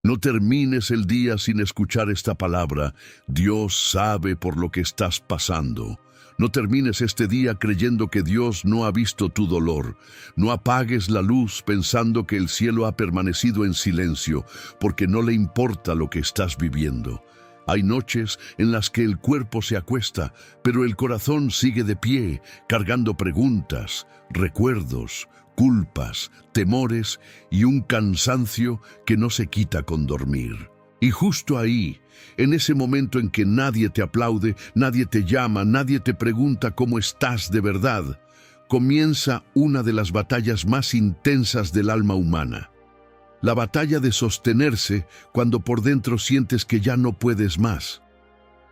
No termines el día sin escuchar esta palabra. Dios sabe por lo que estás pasando. No termines este día creyendo que Dios no ha visto tu dolor. No apagues la luz pensando que el cielo ha permanecido en silencio, porque no le importa lo que estás viviendo. Hay noches en las que el cuerpo se acuesta, pero el corazón sigue de pie, cargando preguntas, recuerdos, culpas, temores y un cansancio que no se quita con dormir. Y justo ahí, en ese momento en que nadie te aplaude, nadie te llama, nadie te pregunta cómo estás de verdad, comienza una de las batallas más intensas del alma humana. La batalla de sostenerse cuando por dentro sientes que ya no puedes más.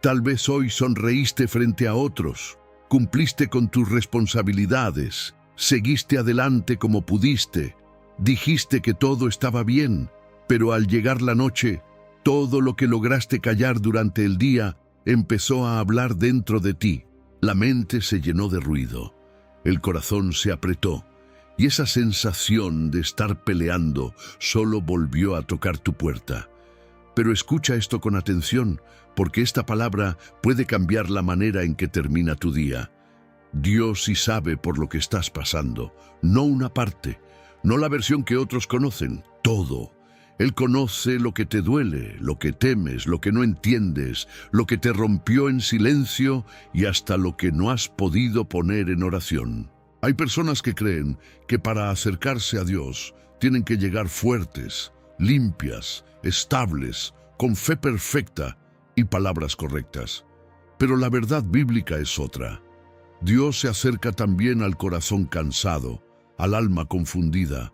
Tal vez hoy sonreíste frente a otros, cumpliste con tus responsabilidades, seguiste adelante como pudiste, dijiste que todo estaba bien, pero al llegar la noche, todo lo que lograste callar durante el día empezó a hablar dentro de ti. La mente se llenó de ruido, el corazón se apretó, y esa sensación de estar peleando solo volvió a tocar tu puerta. Pero escucha esto con atención, porque esta palabra puede cambiar la manera en que termina tu día. Dios sí sabe por lo que estás pasando, no una parte, no la versión que otros conocen, todo. Él conoce lo que te duele, lo que temes, lo que no entiendes, lo que te rompió en silencio y hasta lo que no has podido poner en oración. Hay personas que creen que para acercarse a Dios tienen que llegar fuertes, limpias, estables, con fe perfecta y palabras correctas. Pero la verdad bíblica es otra. Dios se acerca también al corazón cansado, al alma confundida,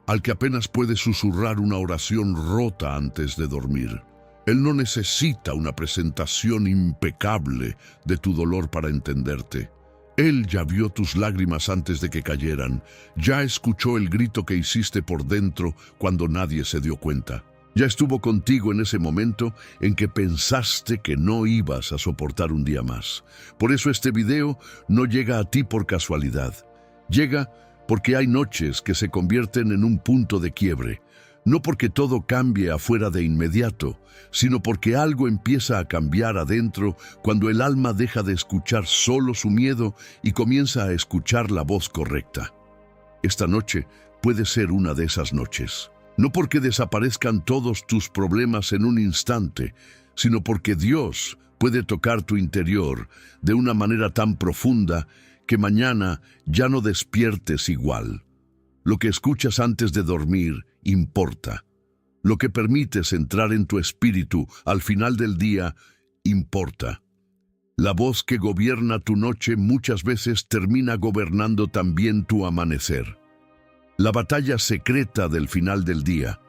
al que apenas puede susurrar una oración rota antes de dormir. Él no necesita una presentación impecable de tu dolor para entenderte. Él ya vio tus lágrimas antes de que cayeran, ya escuchó el grito que hiciste por dentro cuando nadie se dio cuenta. Ya estuvo contigo en ese momento en que pensaste que no ibas a soportar un día más. Por eso este video no llega a ti por casualidad. Llega porque hay noches que se convierten en un punto de quiebre. No porque todo cambie afuera de inmediato, sino porque algo empieza a cambiar adentro cuando el alma deja de escuchar solo su miedo y comienza a escuchar la voz correcta. Esta noche puede ser una de esas noches. No porque desaparezcan todos tus problemas en un instante, sino porque Dios puede tocar tu interior de una manera tan profunda que mañana ya no despiertes igual. Lo que escuchas antes de dormir importa. Lo que permites entrar en tu espíritu al final del día importa. La voz que gobierna tu noche muchas veces termina gobernando también tu amanecer. La batalla secreta del final del día.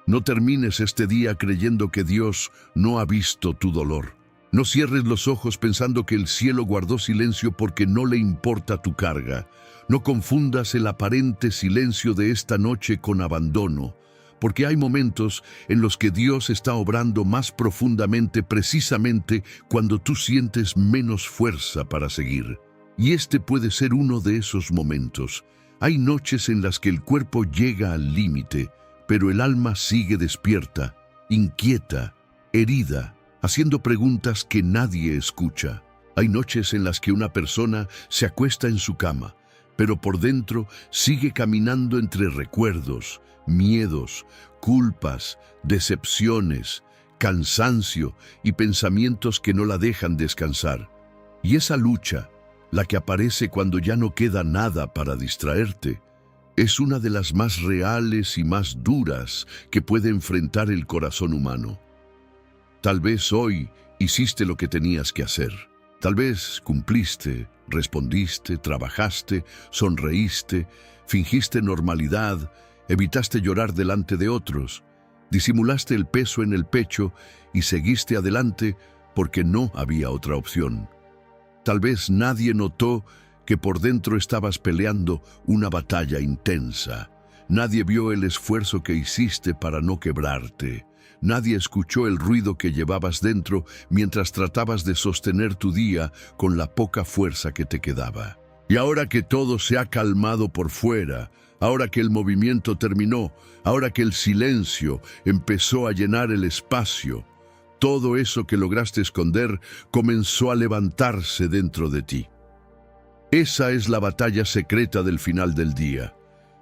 No termines este día creyendo que Dios no ha visto tu dolor. No cierres los ojos pensando que el cielo guardó silencio porque no le importa tu carga. No confundas el aparente silencio de esta noche con abandono, porque hay momentos en los que Dios está obrando más profundamente precisamente cuando tú sientes menos fuerza para seguir. Y este puede ser uno de esos momentos. Hay noches en las que el cuerpo llega al límite, pero el alma sigue despierta, inquieta, herida, haciendo preguntas que nadie escucha. Hay noches en las que una persona se acuesta en su cama, pero por dentro sigue caminando entre recuerdos, miedos, culpas, decepciones, cansancio y pensamientos que no la dejan descansar. Y esa lucha, la que aparece cuando ya no queda nada para distraerte, es una de las más reales y más duras que puede enfrentar el corazón humano. Tal vez hoy hiciste lo que tenías que hacer. Tal vez cumpliste, respondiste, trabajaste, sonreíste, fingiste normalidad, evitaste llorar delante de otros, disimulaste el peso en el pecho y seguiste adelante porque no había otra opción. Tal vez nadie notó que por dentro estabas peleando una batalla intensa. Nadie vio el esfuerzo que hiciste para no quebrarte. Nadie escuchó el ruido que llevabas dentro mientras tratabas de sostener tu día con la poca fuerza que te quedaba. Y ahora que todo se ha calmado por fuera, ahora que el movimiento terminó, ahora que el silencio empezó a llenar el espacio, todo eso que lograste esconder comenzó a levantarse dentro de ti. Esa es la batalla secreta del final del día.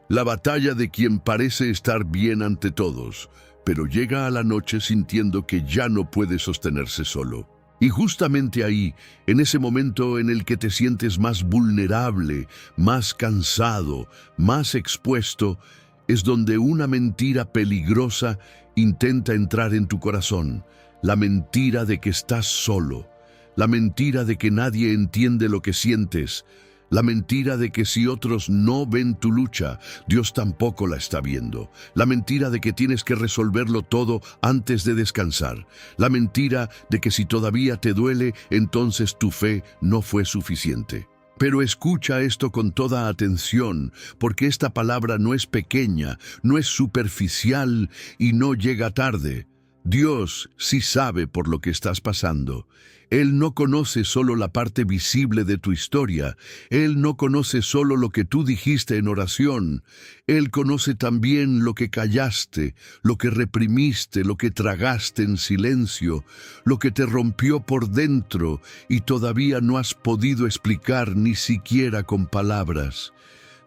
La batalla de quien parece estar bien ante todos, pero llega a la noche sintiendo que ya no puede sostenerse solo. Y justamente ahí, en ese momento en el que te sientes más vulnerable, más cansado, más expuesto, es donde una mentira peligrosa intenta entrar en tu corazón. La mentira de que estás solo, la mentira de que nadie entiende lo que sientes, la mentira de que si otros no ven tu lucha, Dios tampoco la está viendo. La mentira de que tienes que resolverlo todo antes de descansar. La mentira de que si todavía te duele, entonces tu fe no fue suficiente. Pero escucha esto con toda atención, porque esta palabra no es pequeña, no es superficial y no llega tarde. Dios sí sabe por lo que estás pasando. Él no conoce solo la parte visible de tu historia. Él no conoce solo lo que tú dijiste en oración. Él conoce también lo que callaste, lo que reprimiste, lo que tragaste en silencio, lo que te rompió por dentro y todavía no has podido explicar ni siquiera con palabras.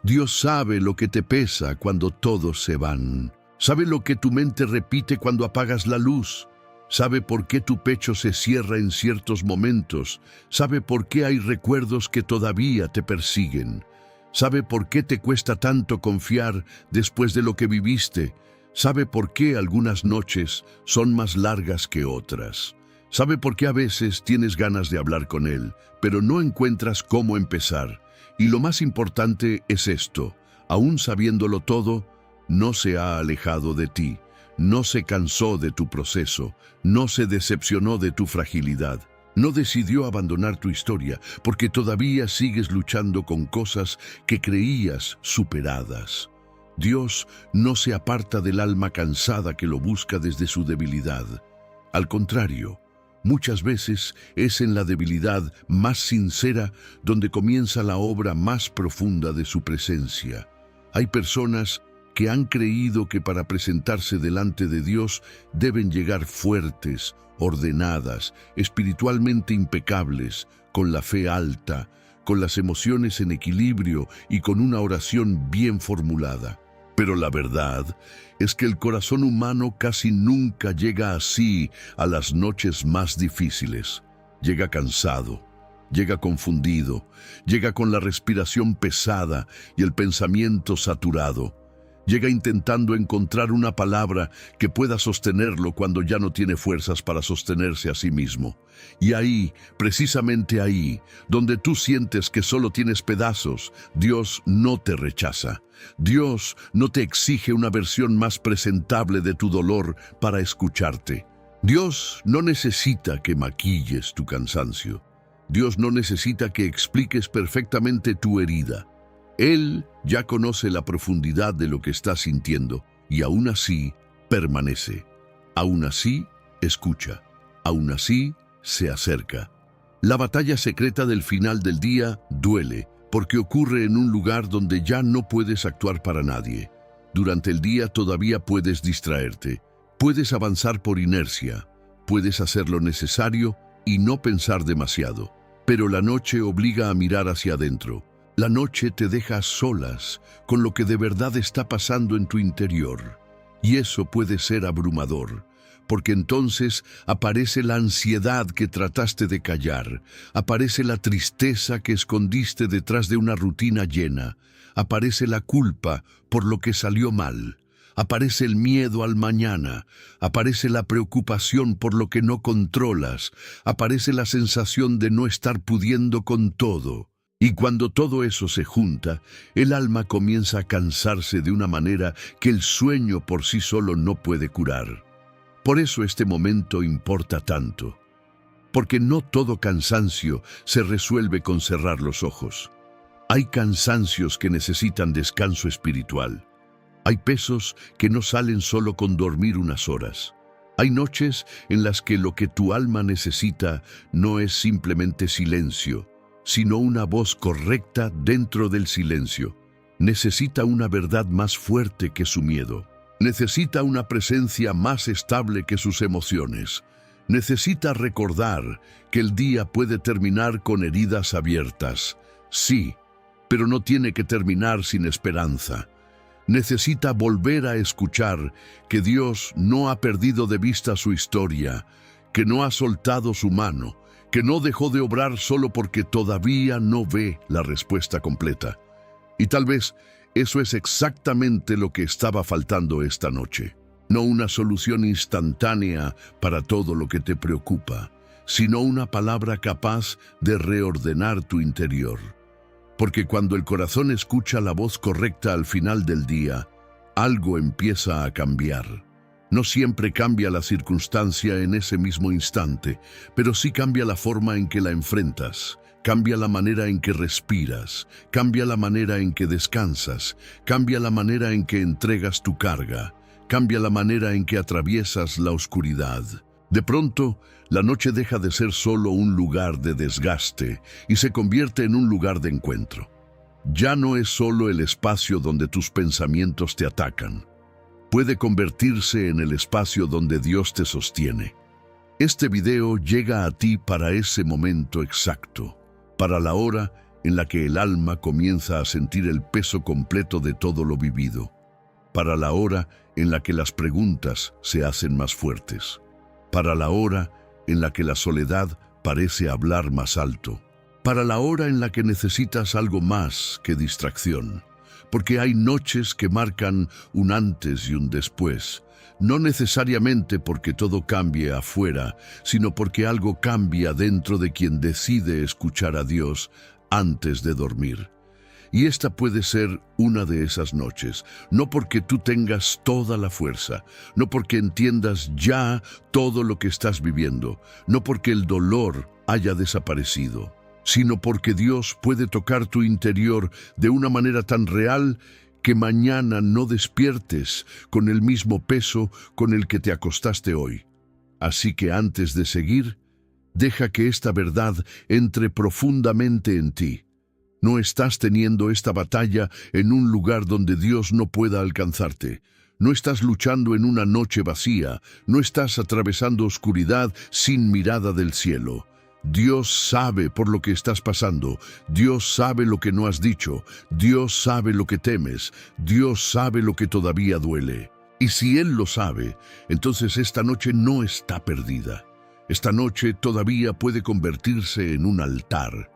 Dios sabe lo que te pesa cuando todos se van. Sabe lo que tu mente repite cuando apagas la luz. Sabe por qué tu pecho se cierra en ciertos momentos. Sabe por qué hay recuerdos que todavía te persiguen. Sabe por qué te cuesta tanto confiar después de lo que viviste. Sabe por qué algunas noches son más largas que otras. Sabe por qué a veces tienes ganas de hablar con Él, pero no encuentras cómo empezar. Y lo más importante es esto: aún sabiéndolo todo, no se ha alejado de ti, no se cansó de tu proceso, no se decepcionó de tu fragilidad, no decidió abandonar tu historia, porque todavía sigues luchando con cosas que creías superadas. Dios no se aparta del alma cansada que lo busca desde su debilidad. Al contrario, muchas veces es en la debilidad más sincera donde comienza la obra más profunda de su presencia. Hay personas que han creído que para presentarse delante de Dios deben llegar fuertes, ordenadas, espiritualmente impecables, con la fe alta, con las emociones en equilibrio y con una oración bien formulada. Pero la verdad es que el corazón humano casi nunca llega así a las noches más difíciles. Llega cansado, llega confundido, llega con la respiración pesada y el pensamiento saturado. Llega intentando encontrar una palabra que pueda sostenerlo cuando ya no tiene fuerzas para sostenerse a sí mismo. Y ahí, precisamente ahí, donde tú sientes que solo tienes pedazos, Dios no te rechaza. Dios no te exige una versión más presentable de tu dolor para escucharte. Dios no necesita que maquilles tu cansancio. Dios no necesita que expliques perfectamente tu herida. Él ya conoce la profundidad de lo que estás sintiendo y aún así permanece. Aún así escucha. Aún así se acerca. La batalla secreta del final del día duele porque ocurre en un lugar donde ya no puedes actuar para nadie. Durante el día todavía puedes distraerte. Puedes avanzar por inercia. Puedes hacer lo necesario y no pensar demasiado. Pero la noche obliga a mirar hacia adentro. La noche te deja a solas con lo que de verdad está pasando en tu interior. Y eso puede ser abrumador, porque entonces aparece la ansiedad que trataste de callar, aparece la tristeza que escondiste detrás de una rutina llena, aparece la culpa por lo que salió mal, aparece el miedo al mañana, aparece la preocupación por lo que no controlas, aparece la sensación de no estar pudiendo con todo. Y cuando todo eso se junta, el alma comienza a cansarse de una manera que el sueño por sí solo no puede curar. Por eso este momento importa tanto, porque no todo cansancio se resuelve con cerrar los ojos. Hay cansancios que necesitan descanso espiritual. Hay pesos que no salen solo con dormir unas horas. Hay noches en las que lo que tu alma necesita no es simplemente silencio, sino una voz correcta dentro del silencio. necesita una verdad más fuerte que su miedo. Necesita una presencia más estable que sus emociones. Necesita recordar que el día puede terminar con heridas abiertas. Sí, pero no tiene que terminar sin esperanza. Necesita volver a escuchar que Dios no ha perdido de vista su historia, que no ha soltado su mano, que no dejó de obrar solo porque todavía no ve la respuesta completa. Y tal vez eso es exactamente lo que estaba faltando esta noche. No una solución instantánea para todo lo que te preocupa, sino una palabra capaz de reordenar tu interior. Porque cuando el corazón escucha la voz correcta al final del día, algo empieza a cambiar. No siempre cambia la circunstancia en ese mismo instante, pero sí cambia la forma en que la enfrentas. Cambia la manera en que respiras, cambia la manera en que descansas, cambia la manera en que entregas tu carga, cambia la manera en que atraviesas la oscuridad. De pronto, la noche deja de ser solo un lugar de desgaste y se convierte en un lugar de encuentro. Ya no es solo el espacio donde tus pensamientos te atacan. Puede convertirse en el espacio donde Dios te sostiene. Este video llega a ti para ese momento exacto, para la hora en la que el alma comienza a sentir el peso completo de todo lo vivido, para la hora en la que las preguntas se hacen más fuertes, para la hora en la que la soledad parece hablar más alto, para la hora en la que necesitas algo más que distracción, porque hay noches que marcan un antes y un después, no necesariamente porque todo cambie afuera, sino porque algo cambia dentro de quien decide escuchar a Dios antes de dormir. Y esta puede ser una de esas noches, no porque tú tengas toda la fuerza, no porque entiendas ya todo lo que estás viviendo, no porque el dolor haya desaparecido, sino porque Dios puede tocar tu interior de una manera tan real que mañana no despiertes con el mismo peso con el que te acostaste hoy. Así que antes de seguir, deja que esta verdad entre profundamente en ti. No estás teniendo esta batalla en un lugar donde Dios no pueda alcanzarte. No estás luchando en una noche vacía. No estás atravesando oscuridad sin mirada del cielo. Dios sabe por lo que estás pasando. Dios sabe lo que no has dicho. Dios sabe lo que temes. Dios sabe lo que todavía duele. Y si Él lo sabe, entonces esta noche no está perdida. Esta noche todavía puede convertirse en un altar.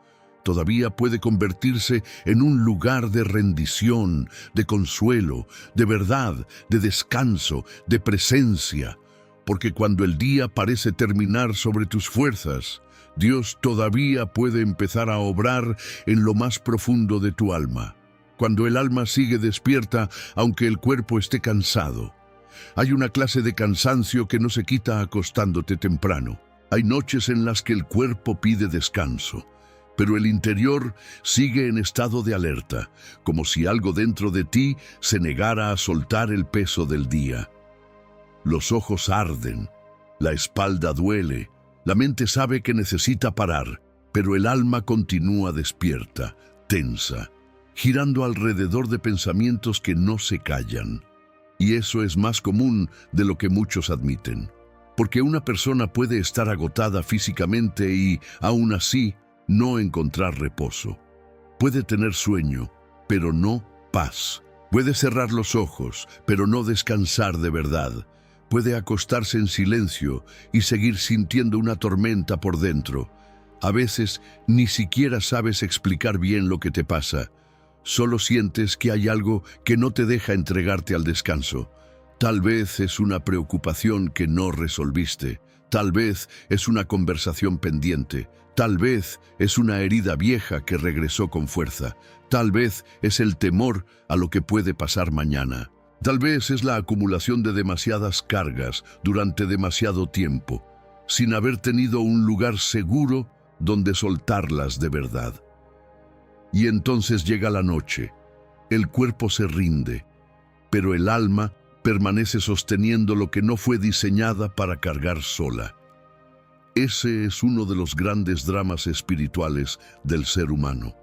Todavía puede convertirse en un lugar de rendición, de consuelo, de verdad, de descanso, de presencia. Porque cuando el día parece terminar sobre tus fuerzas, Dios todavía puede empezar a obrar en lo más profundo de tu alma. Cuando el alma sigue despierta, aunque el cuerpo esté cansado. Hay una clase de cansancio que no se quita acostándote temprano. Hay noches en las que el cuerpo pide descanso, pero el interior sigue en estado de alerta, como si algo dentro de ti se negara a soltar el peso del día. Los ojos arden, la espalda duele, la mente sabe que necesita parar, pero el alma continúa despierta, tensa, girando alrededor de pensamientos que no se callan. Y eso es más común de lo que muchos admiten, porque una persona puede estar agotada físicamente y, aún así, no encontrar reposo. Puede tener sueño, pero no paz. Puede cerrar los ojos, pero no descansar de verdad. Puede acostarse en silencio y seguir sintiendo una tormenta por dentro. A veces ni siquiera sabes explicar bien lo que te pasa. Solo sientes que hay algo que no te deja entregarte al descanso. Tal vez es una preocupación que no resolviste. Tal vez es una conversación pendiente. Tal vez es una herida vieja que regresó con fuerza. Tal vez es el temor a lo que puede pasar mañana. Tal vez es la acumulación de demasiadas cargas durante demasiado tiempo, sin haber tenido un lugar seguro donde soltarlas de verdad. Y entonces llega la noche. El cuerpo se rinde, pero el alma permanece sosteniendo lo que no fue diseñada para cargar sola. Ese es uno de los grandes dramas espirituales del ser humano.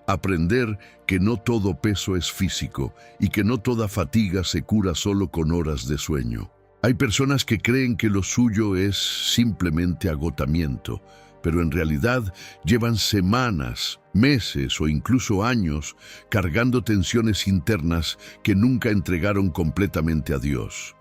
Aprender que no todo peso es físico y que no toda fatiga se cura solo con horas de sueño. Hay personas que creen que lo suyo es simplemente agotamiento, pero en realidad llevan semanas, meses o incluso años cargando tensiones internas que nunca entregaron completamente a Dios.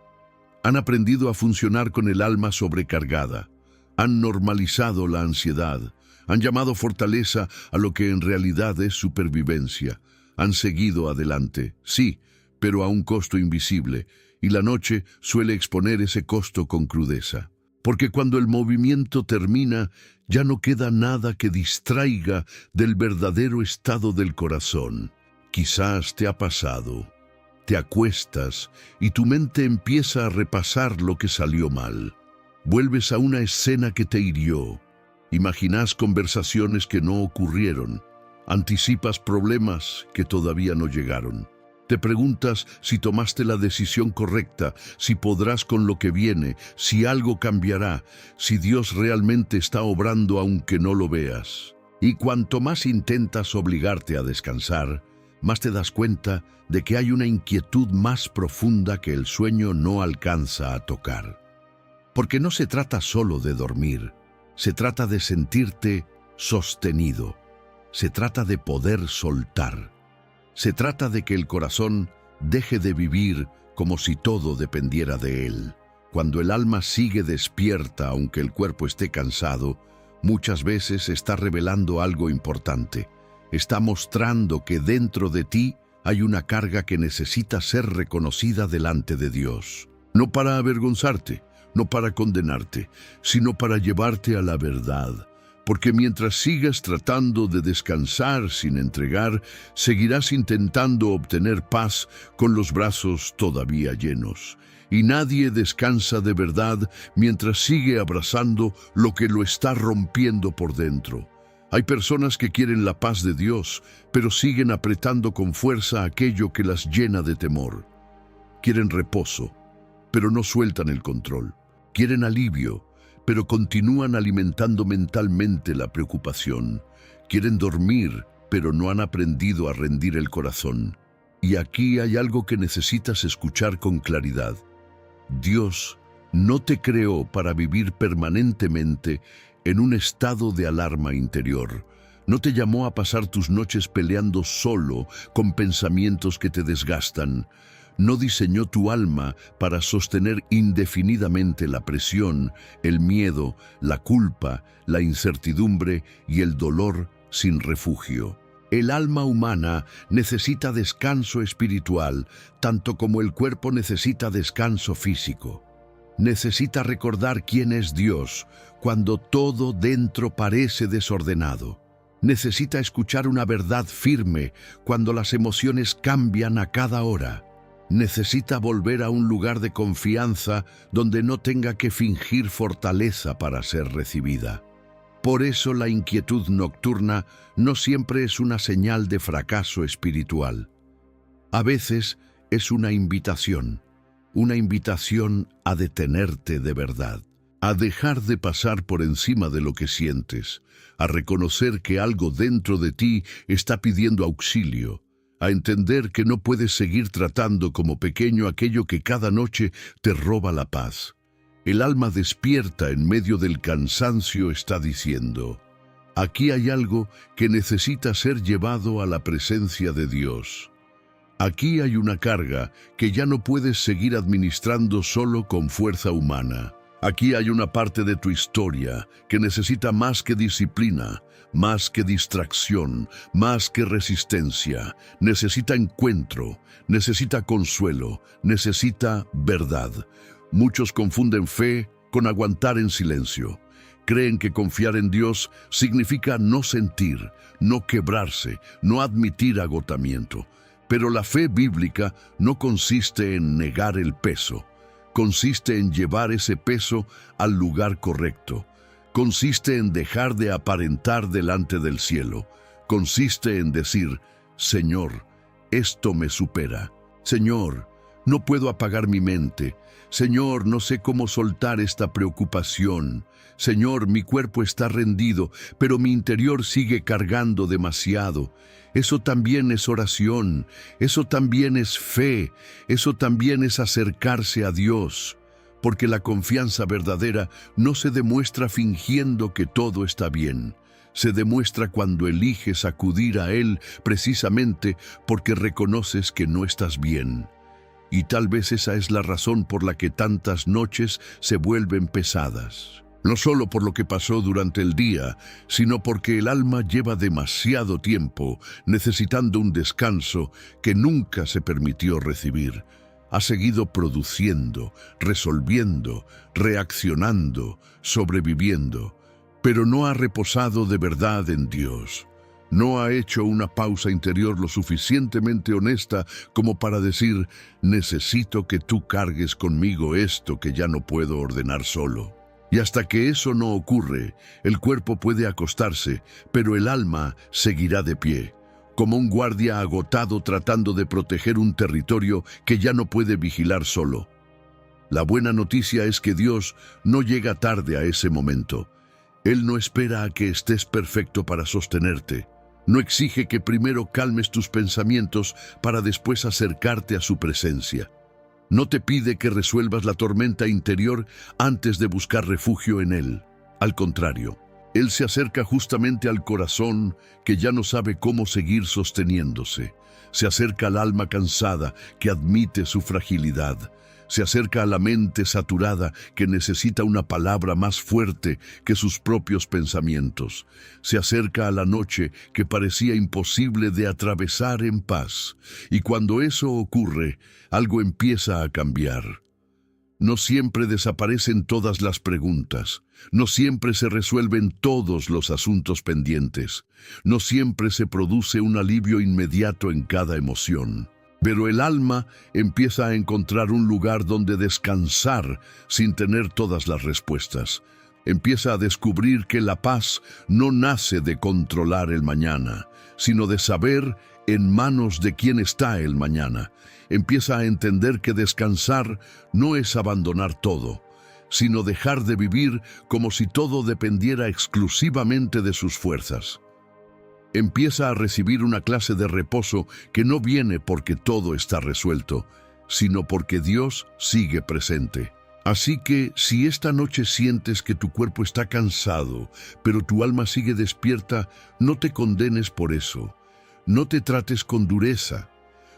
Han aprendido a funcionar con el alma sobrecargada, han normalizado la ansiedad, han llamado fortaleza a lo que en realidad es supervivencia, han seguido adelante, sí, pero a un costo invisible, y la noche suele exponer ese costo con crudeza. Porque cuando el movimiento termina, ya no queda nada que distraiga del verdadero estado del corazón. Quizás te ha pasado. Te acuestas y tu mente empieza a repasar lo que salió mal. Vuelves a una escena que te hirió. Imaginas conversaciones que no ocurrieron. Anticipas problemas que todavía no llegaron. Te preguntas si tomaste la decisión correcta, si podrás con lo que viene, si algo cambiará, si Dios realmente está obrando aunque no lo veas. Y cuanto más intentas obligarte a descansar, más te das cuenta de que hay una inquietud más profunda que el sueño no alcanza a tocar. Porque no se trata solo de dormir, se trata de sentirte sostenido, se trata de poder soltar. Se trata de que el corazón deje de vivir como si todo dependiera de él. Cuando el alma sigue despierta aunque el cuerpo esté cansado, muchas veces está revelando algo importante. Está mostrando que dentro de ti hay una carga que necesita ser reconocida delante de Dios. No para avergonzarte, no para condenarte, sino para llevarte a la verdad. Porque mientras sigas tratando de descansar sin entregar, seguirás intentando obtener paz con los brazos todavía llenos. Y nadie descansa de verdad mientras sigue abrazando lo que lo está rompiendo por dentro. Hay personas que quieren la paz de Dios, pero siguen apretando con fuerza aquello que las llena de temor. Quieren reposo, pero no sueltan el control. Quieren alivio, pero continúan alimentando mentalmente la preocupación. Quieren dormir, pero no han aprendido a rendir el corazón. Y aquí hay algo que necesitas escuchar con claridad. Dios no te creó para vivir permanentemente en un estado de alarma interior. No te llamó a pasar tus noches peleando solo con pensamientos que te desgastan. No diseñó tu alma para sostener indefinidamente la presión, el miedo, la culpa, la incertidumbre y el dolor sin refugio. El alma humana necesita descanso espiritual, tanto como el cuerpo necesita descanso físico. Necesita recordar quién es Dios cuando todo dentro parece desordenado. Necesita escuchar una verdad firme cuando las emociones cambian a cada hora. Necesita volver a un lugar de confianza donde no tenga que fingir fortaleza para ser recibida. Por eso la inquietud nocturna no siempre es una señal de fracaso espiritual. A veces es una invitación a detenerte de verdad, a dejar de pasar por encima de lo que sientes, a reconocer que algo dentro de ti está pidiendo auxilio, a entender que no puedes seguir tratando como pequeño aquello que cada noche te roba la paz. El alma despierta en medio del cansancio está diciendo, aquí hay algo que necesita ser llevado a la presencia de Dios. Aquí hay una carga que ya no puedes seguir administrando solo con fuerza humana. Aquí hay una parte de tu historia que necesita más que disciplina, más que distracción, más que resistencia. Necesita encuentro, necesita consuelo, necesita verdad. Muchos confunden fe con aguantar en silencio. Creen que confiar en Dios significa no sentir, no quebrarse, no admitir agotamiento. Pero la fe bíblica no consiste en negar el peso. Consiste en llevar ese peso al lugar correcto. Consiste en dejar de aparentar delante del cielo. Consiste en decir, Señor, esto me supera. Señor, No puedo apagar mi mente. Señor, no sé cómo soltar esta preocupación. Señor, mi cuerpo está rendido, pero mi interior sigue cargando demasiado. Eso también es oración, eso también es fe, eso también es acercarse a Dios. Porque la confianza verdadera no se demuestra fingiendo que todo está bien. Se demuestra cuando eliges acudir a Él precisamente porque reconoces que no estás bien. Y tal vez esa es la razón por la que tantas noches se vuelven pesadas. No solo por lo que pasó durante el día, sino porque el alma lleva demasiado tiempo necesitando un descanso que nunca se permitió recibir. Ha seguido produciendo, resolviendo, reaccionando, sobreviviendo, pero no ha reposado de verdad en Dios. No ha hecho una pausa interior lo suficientemente honesta como para decir, necesito que tú cargues conmigo esto que ya no puedo ordenar solo. Y hasta que eso no ocurre, el cuerpo puede acostarse, pero el alma seguirá de pie, como un guardia agotado tratando de proteger un territorio que ya no puede vigilar solo. La buena noticia es que Dios no llega tarde a ese momento. Él no espera a que estés perfecto para sostenerte. No exige que primero calmes tus pensamientos para después acercarte a su presencia. No te pide que resuelvas la tormenta interior antes de buscar refugio en Él. Al contrario, Él se acerca justamente al corazón que ya no sabe cómo seguir sosteniéndose. Se acerca al alma cansada que admite su fragilidad. Se acerca a la mente saturada que necesita una palabra más fuerte que sus propios pensamientos. Se acerca a la noche que parecía imposible de atravesar en paz. Y cuando eso ocurre, algo empieza a cambiar. No siempre desaparecen todas las preguntas. No siempre se resuelven todos los asuntos pendientes. No siempre se produce un alivio inmediato en cada emoción. Pero el alma empieza a encontrar un lugar donde descansar sin tener todas las respuestas. Empieza a descubrir que la paz no nace de controlar el mañana, sino de saber en manos de quién está el mañana. Empieza a entender que descansar no es abandonar todo, sino dejar de vivir como si todo dependiera exclusivamente de sus fuerzas. Empieza a recibir una clase de reposo que no viene porque todo está resuelto, sino porque Dios sigue presente. Así que, si esta noche sientes que tu cuerpo está cansado, pero tu alma sigue despierta, no te condenes por eso. No te trates con dureza.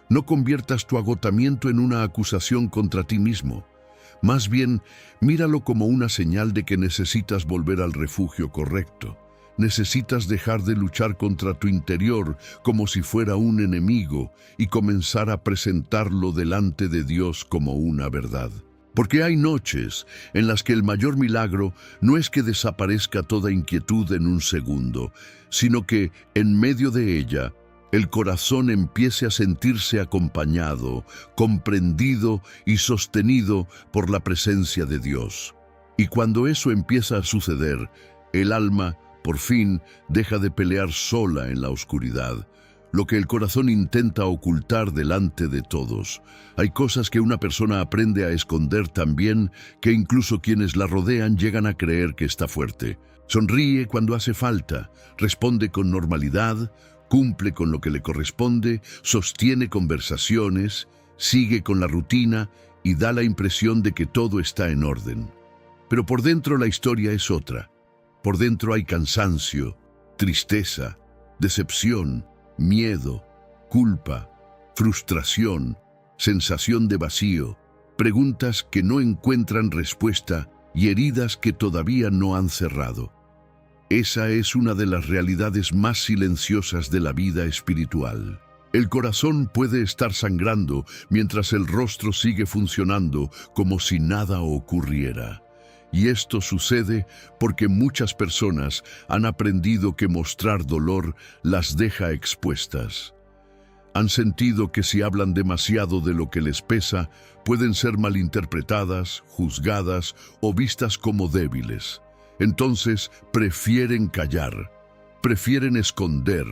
No conviertas tu agotamiento en una acusación contra ti mismo. Más bien, míralo como una señal de que necesitas volver al refugio correcto. Necesitas dejar de luchar contra tu interior como si fuera un enemigo y comenzar a presentarlo delante de Dios como una verdad. Porque hay noches en las que el mayor milagro no es que desaparezca toda inquietud en un segundo, sino que, en medio de ella, el corazón empiece a sentirse acompañado, comprendido y sostenido por la presencia de Dios. Y cuando eso empieza a suceder, el alma por fin deja de pelear sola en la oscuridad, lo que el corazón intenta ocultar delante de todos. Hay cosas que una persona aprende a esconder tan bien que incluso quienes la rodean llegan a creer que está fuerte. Sonríe cuando hace falta, responde con normalidad, cumple con lo que le corresponde, sostiene conversaciones, sigue con la rutina y da la impresión de que todo está en orden. Pero por dentro la historia es otra. Por dentro hay cansancio, tristeza, decepción, miedo, culpa, frustración, sensación de vacío, preguntas que no encuentran respuesta y heridas que todavía no han cerrado. Esa es una de las realidades más silenciosas de la vida espiritual. El corazón puede estar sangrando mientras el rostro sigue funcionando como si nada ocurriera. Y esto sucede porque muchas personas han aprendido que mostrar dolor las deja expuestas. Han sentido que si hablan demasiado de lo que les pesa, pueden ser malinterpretadas, juzgadas o vistas como débiles. Entonces prefieren callar, prefieren esconder,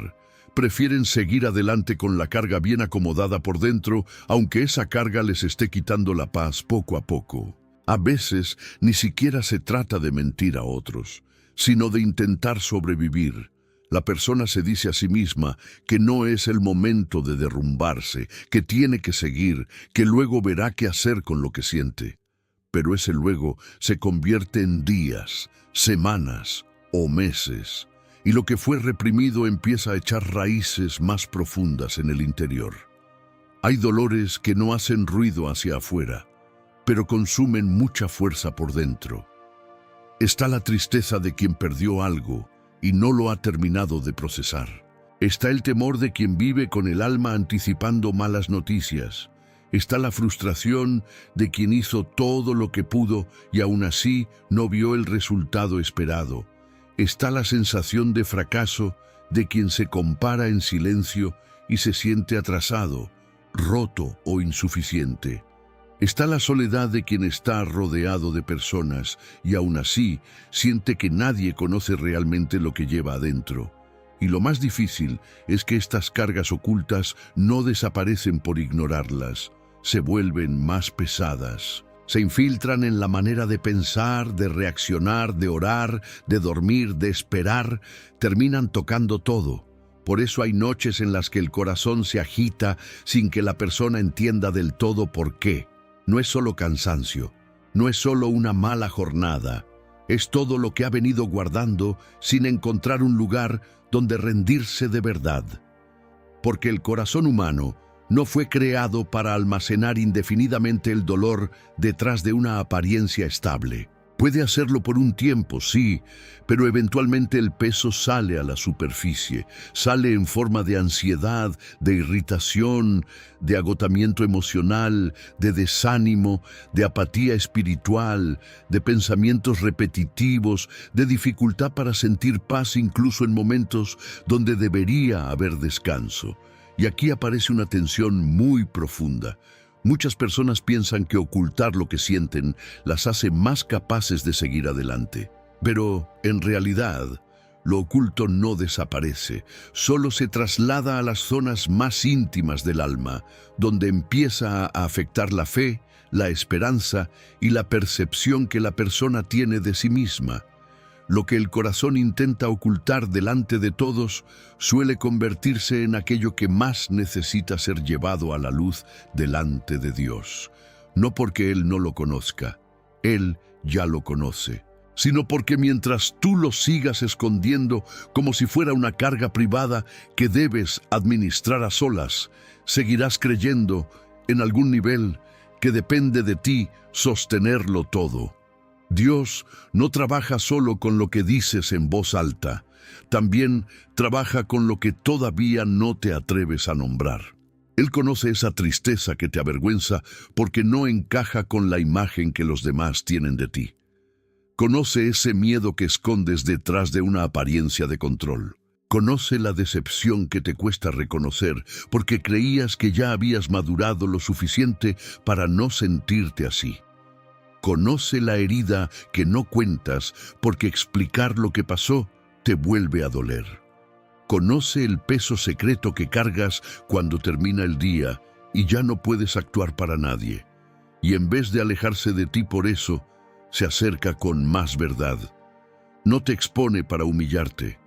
prefieren seguir adelante con la carga bien acomodada por dentro, aunque esa carga les esté quitando la paz poco a poco. A veces ni siquiera se trata de mentir a otros, sino de intentar sobrevivir. La persona se dice a sí misma que no es el momento de derrumbarse, que tiene que seguir, que luego verá qué hacer con lo que siente. Pero ese luego se convierte en días, semanas o meses, y lo que fue reprimido empieza a echar raíces más profundas en el interior. Hay dolores que no hacen ruido hacia afuera, pero consumen mucha fuerza por dentro. Está la tristeza de quien perdió algo y no lo ha terminado de procesar. Está el temor de quien vive con el alma anticipando malas noticias. Está la frustración de quien hizo todo lo que pudo y aún así no vio el resultado esperado. Está la sensación de fracaso de quien se compara en silencio y se siente atrasado, roto o insuficiente. Está la soledad de quien está rodeado de personas y aún así siente que nadie conoce realmente lo que lleva adentro. Y lo más difícil es que estas cargas ocultas no desaparecen por ignorarlas, se vuelven más pesadas. Se infiltran en la manera de pensar, de reaccionar, de orar, de dormir, de esperar, terminan tocando todo. Por eso hay noches en las que el corazón se agita sin que la persona entienda del todo por qué. No es solo cansancio, no es solo una mala jornada, es todo lo que ha venido guardando sin encontrar un lugar donde rendirse de verdad. Porque el corazón humano no fue creado para almacenar indefinidamente el dolor detrás de una apariencia estable. Puede hacerlo por un tiempo, sí, pero eventualmente el peso sale a la superficie, sale en forma de ansiedad, de irritación, de agotamiento emocional, de desánimo, de apatía espiritual, de pensamientos repetitivos, de dificultad para sentir paz incluso en momentos donde debería haber descanso. Y aquí aparece una tensión muy profunda. Muchas personas piensan que ocultar lo que sienten las hace más capaces de seguir adelante. Pero, en realidad, lo oculto no desaparece, solo se traslada a las zonas más íntimas del alma, donde empieza a afectar la fe, la esperanza y la percepción que la persona tiene de sí misma. Lo que el corazón intenta ocultar delante de todos suele convertirse en aquello que más necesita ser llevado a la luz delante de Dios. No porque Él no lo conozca, Él ya lo conoce, sino porque mientras tú lo sigas escondiendo como si fuera una carga privada que debes administrar a solas, seguirás creyendo, en algún nivel, que depende de ti sostenerlo todo. Dios no trabaja solo con lo que dices en voz alta, también trabaja con lo que todavía no te atreves a nombrar. Él conoce esa tristeza que te avergüenza porque no encaja con la imagen que los demás tienen de ti. Conoce ese miedo que escondes detrás de una apariencia de control. Conoce la decepción que te cuesta reconocer porque creías que ya habías madurado lo suficiente para no sentirte así. Conoce la herida que no cuentas porque explicar lo que pasó te vuelve a doler. Conoce el peso secreto que cargas cuando termina el día y ya no puedes actuar para nadie. Y en vez de alejarse de ti por eso, se acerca con más verdad. No te expone para humillarte.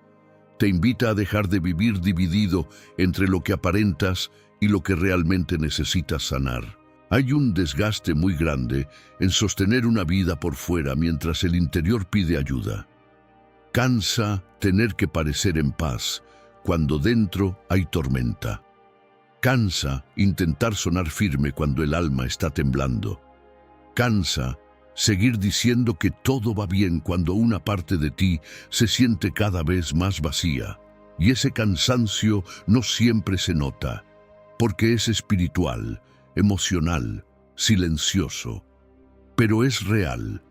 Te invita a dejar de vivir dividido entre lo que aparentas y lo que realmente necesitas sanar. Hay un desgaste muy grande en sostener una vida por fuera mientras el interior pide ayuda. Cansa tener que parecer en paz cuando dentro hay tormenta. Cansa intentar sonar firme cuando el alma está temblando. Cansa seguir diciendo que todo va bien cuando una parte de ti se siente cada vez más vacía. Y ese cansancio no siempre se nota, porque es espiritual, emocional, silencioso, pero es real.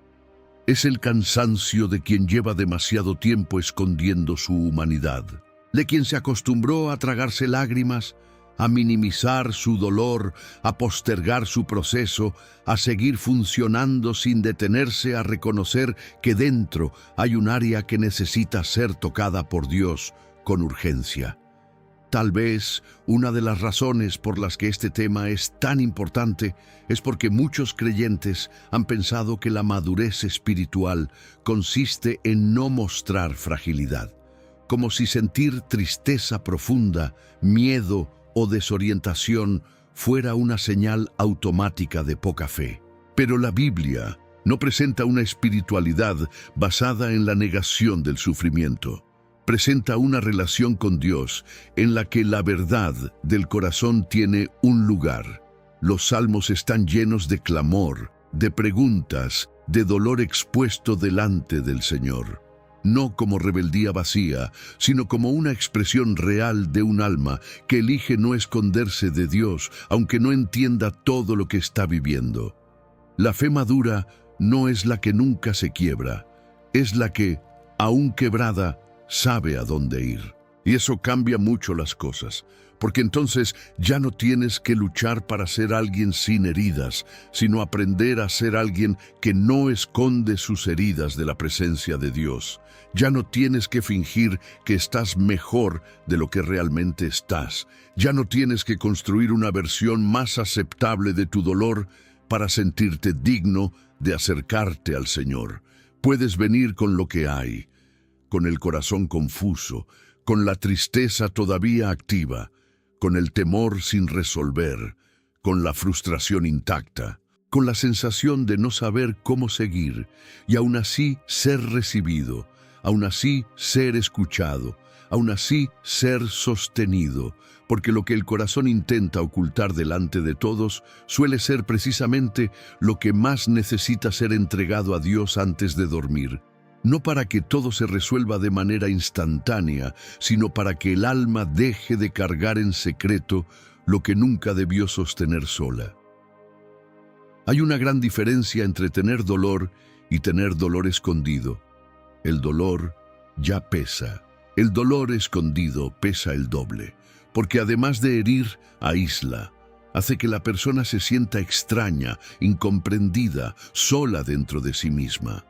Es el cansancio de quien lleva demasiado tiempo escondiendo su humanidad, de quien se acostumbró a tragarse lágrimas, a minimizar su dolor, a postergar su proceso, a seguir funcionando sin detenerse a reconocer que dentro hay un área que necesita ser tocada por Dios con urgencia. Tal vez una de las razones por las que este tema es tan importante es porque muchos creyentes han pensado que la madurez espiritual consiste en no mostrar fragilidad, como si sentir tristeza profunda, miedo o desorientación fuera una señal automática de poca fe. Pero la Biblia no presenta una espiritualidad basada en la negación del sufrimiento. Presenta una relación con Dios en la que la verdad del corazón tiene un lugar. Los salmos están llenos de clamor, de preguntas, de dolor expuesto delante del Señor. No como rebeldía vacía, sino como una expresión real de un alma que elige no esconderse de Dios, aunque no entienda todo lo que está viviendo. La fe madura no es la que nunca se quiebra, es la que, aún quebrada, sabe a dónde ir. Y eso cambia mucho las cosas, porque entonces ya no tienes que luchar para ser alguien sin heridas, sino aprender a ser alguien que no esconde sus heridas de la presencia de Dios. Ya no tienes que fingir que estás mejor de lo que realmente estás. Ya no tienes que construir una versión más aceptable de tu dolor para sentirte digno de acercarte al Señor. Puedes venir con lo que hay, con el corazón confuso, con la tristeza todavía activa, con el temor sin resolver, con la frustración intacta, con la sensación de no saber cómo seguir, y aún así ser recibido, aún así ser escuchado, aún así ser sostenido, porque lo que el corazón intenta ocultar delante de todos suele ser precisamente lo que más necesita ser entregado a Dios antes de dormir. No para que todo se resuelva de manera instantánea, sino para que el alma deje de cargar en secreto lo que nunca debió sostener sola. Hay una gran diferencia entre tener dolor y tener dolor escondido. El dolor ya pesa. El dolor escondido pesa el doble, porque además de herir, aísla, hace que la persona se sienta extraña, incomprendida, sola dentro de sí misma.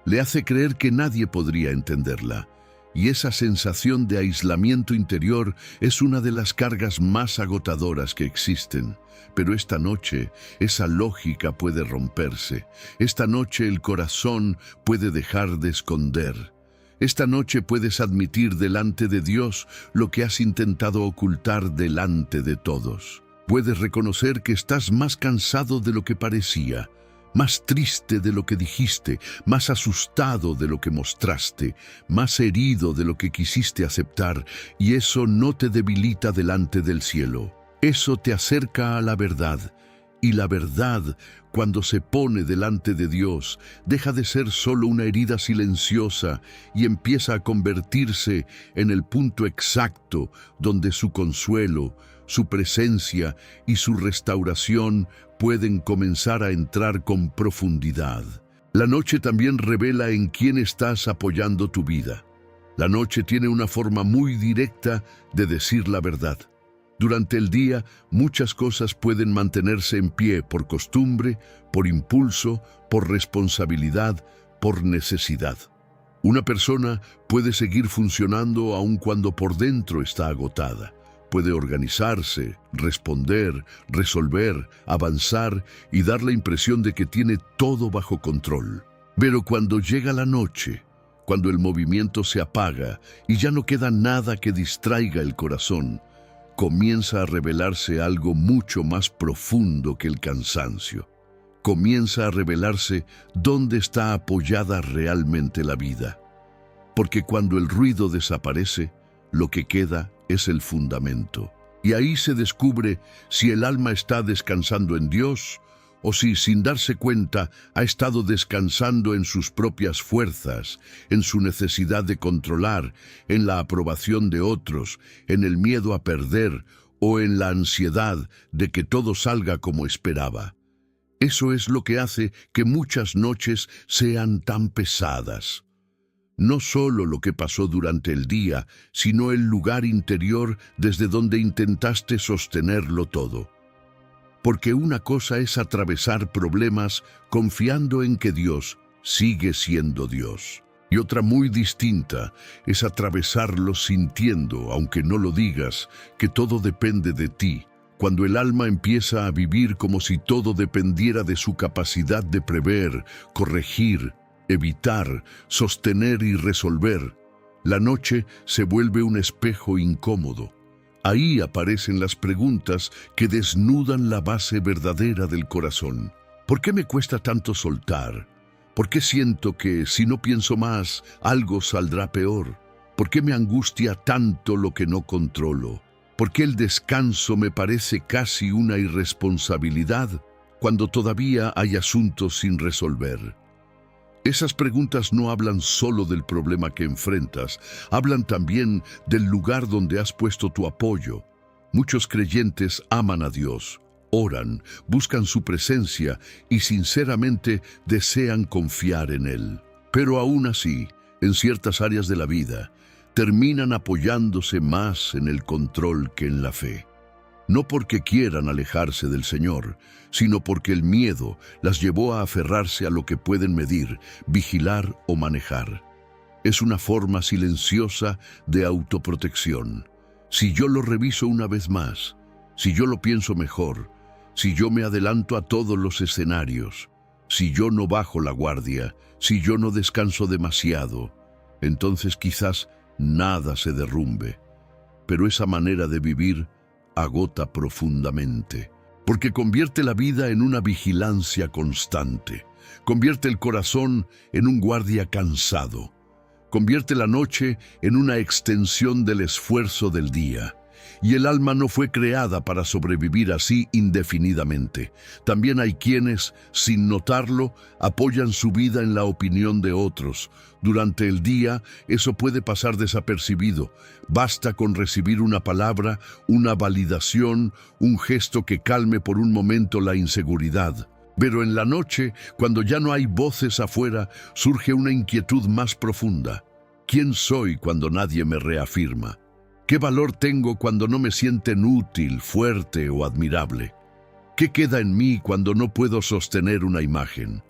Le hace creer que nadie podría entenderla, y esa sensación de aislamiento interior es una de las cargas más agotadoras que existen. Pero esta noche, esa lógica puede romperse. Esta noche el corazón puede dejar de esconder. Esta noche puedes admitir delante de Dios lo que has intentado ocultar delante de todos. Puedes reconocer que estás más cansado de lo que parecía, más triste de lo que dijiste, más asustado de lo que mostraste, más herido de lo que quisiste aceptar, y eso no te debilita delante del cielo. Eso te acerca a la verdad, y la verdad, cuando se pone delante de Dios, deja de ser solo una herida silenciosa y empieza a convertirse en el punto exacto donde su consuelo, su presencia y su restauración pueden comenzar a entrar con profundidad. La noche también revela en quién estás apoyando tu vida. La noche tiene una forma muy directa de decir la verdad. Durante el día, muchas cosas pueden mantenerse en pie por costumbre, por impulso, por responsabilidad, por necesidad. Una persona puede seguir funcionando aun cuando por dentro está agotada. Puede organizarse, responder, resolver, avanzar y dar la impresión de que tiene todo bajo control. Pero cuando llega la noche, cuando el movimiento se apaga y ya no queda nada que distraiga el corazón, comienza a revelarse algo mucho más profundo que el cansancio. Comienza a revelarse dónde está apoyada realmente la vida. Porque cuando el ruido desaparece, lo que queda es el fundamento. Y ahí se descubre si el alma está descansando en Dios o si, sin darse cuenta, ha estado descansando en sus propias fuerzas, en su necesidad de controlar, en la aprobación de otros, en el miedo a perder o en la ansiedad de que todo salga como esperaba. Eso es lo que hace que muchas noches sean tan pesadas. No solo lo que pasó durante el día, sino el lugar interior desde donde intentaste sostenerlo todo. Porque una cosa es atravesar problemas confiando en que Dios sigue siendo Dios. Y otra muy distinta es atravesarlo sintiendo, aunque no lo digas, que todo depende de ti, cuando el alma empieza a vivir como si todo dependiera de su capacidad de prever, corregir, evitar, sostener y resolver. La noche se vuelve un espejo incómodo. Ahí aparecen las preguntas que desnudan la base verdadera del corazón. ¿Por qué me cuesta tanto soltar? ¿Por qué siento que si no pienso más, algo saldrá peor? ¿Por qué me angustia tanto lo que no controlo? ¿Por qué el descanso me parece casi una irresponsabilidad cuando todavía hay asuntos sin resolver? Esas preguntas no hablan solo del problema que enfrentas, hablan también del lugar donde has puesto tu apoyo. Muchos creyentes aman a Dios, oran, buscan su presencia y sinceramente desean confiar en Él. Pero aún así, en ciertas áreas de la vida, terminan apoyándose más en el control que en la fe. No porque quieran alejarse del Señor, sino porque el miedo las llevó a aferrarse a lo que pueden medir, vigilar o manejar. Es una forma silenciosa de autoprotección. Si yo lo reviso una vez más, si yo lo pienso mejor, si yo me adelanto a todos los escenarios, si yo no bajo la guardia, si yo no descanso demasiado, entonces quizás nada se derrumbe. Pero esa manera de vivir agota profundamente, porque convierte la vida en una vigilancia constante, convierte el corazón en un guardia cansado, convierte la noche en una extensión del esfuerzo del día. Y el alma no fue creada para sobrevivir así indefinidamente. También hay quienes, sin notarlo, apoyan su vida en la opinión de otros. Durante el día, eso puede pasar desapercibido. Basta con recibir una palabra, una validación, un gesto que calme por un momento la inseguridad. Pero en la noche, cuando ya no hay voces afuera, surge una inquietud más profunda. ¿Quién soy cuando nadie me reafirma? ¿Qué valor tengo cuando no me sienten útil, fuerte o admirable? ¿Qué queda en mí cuando no puedo sostener una imagen?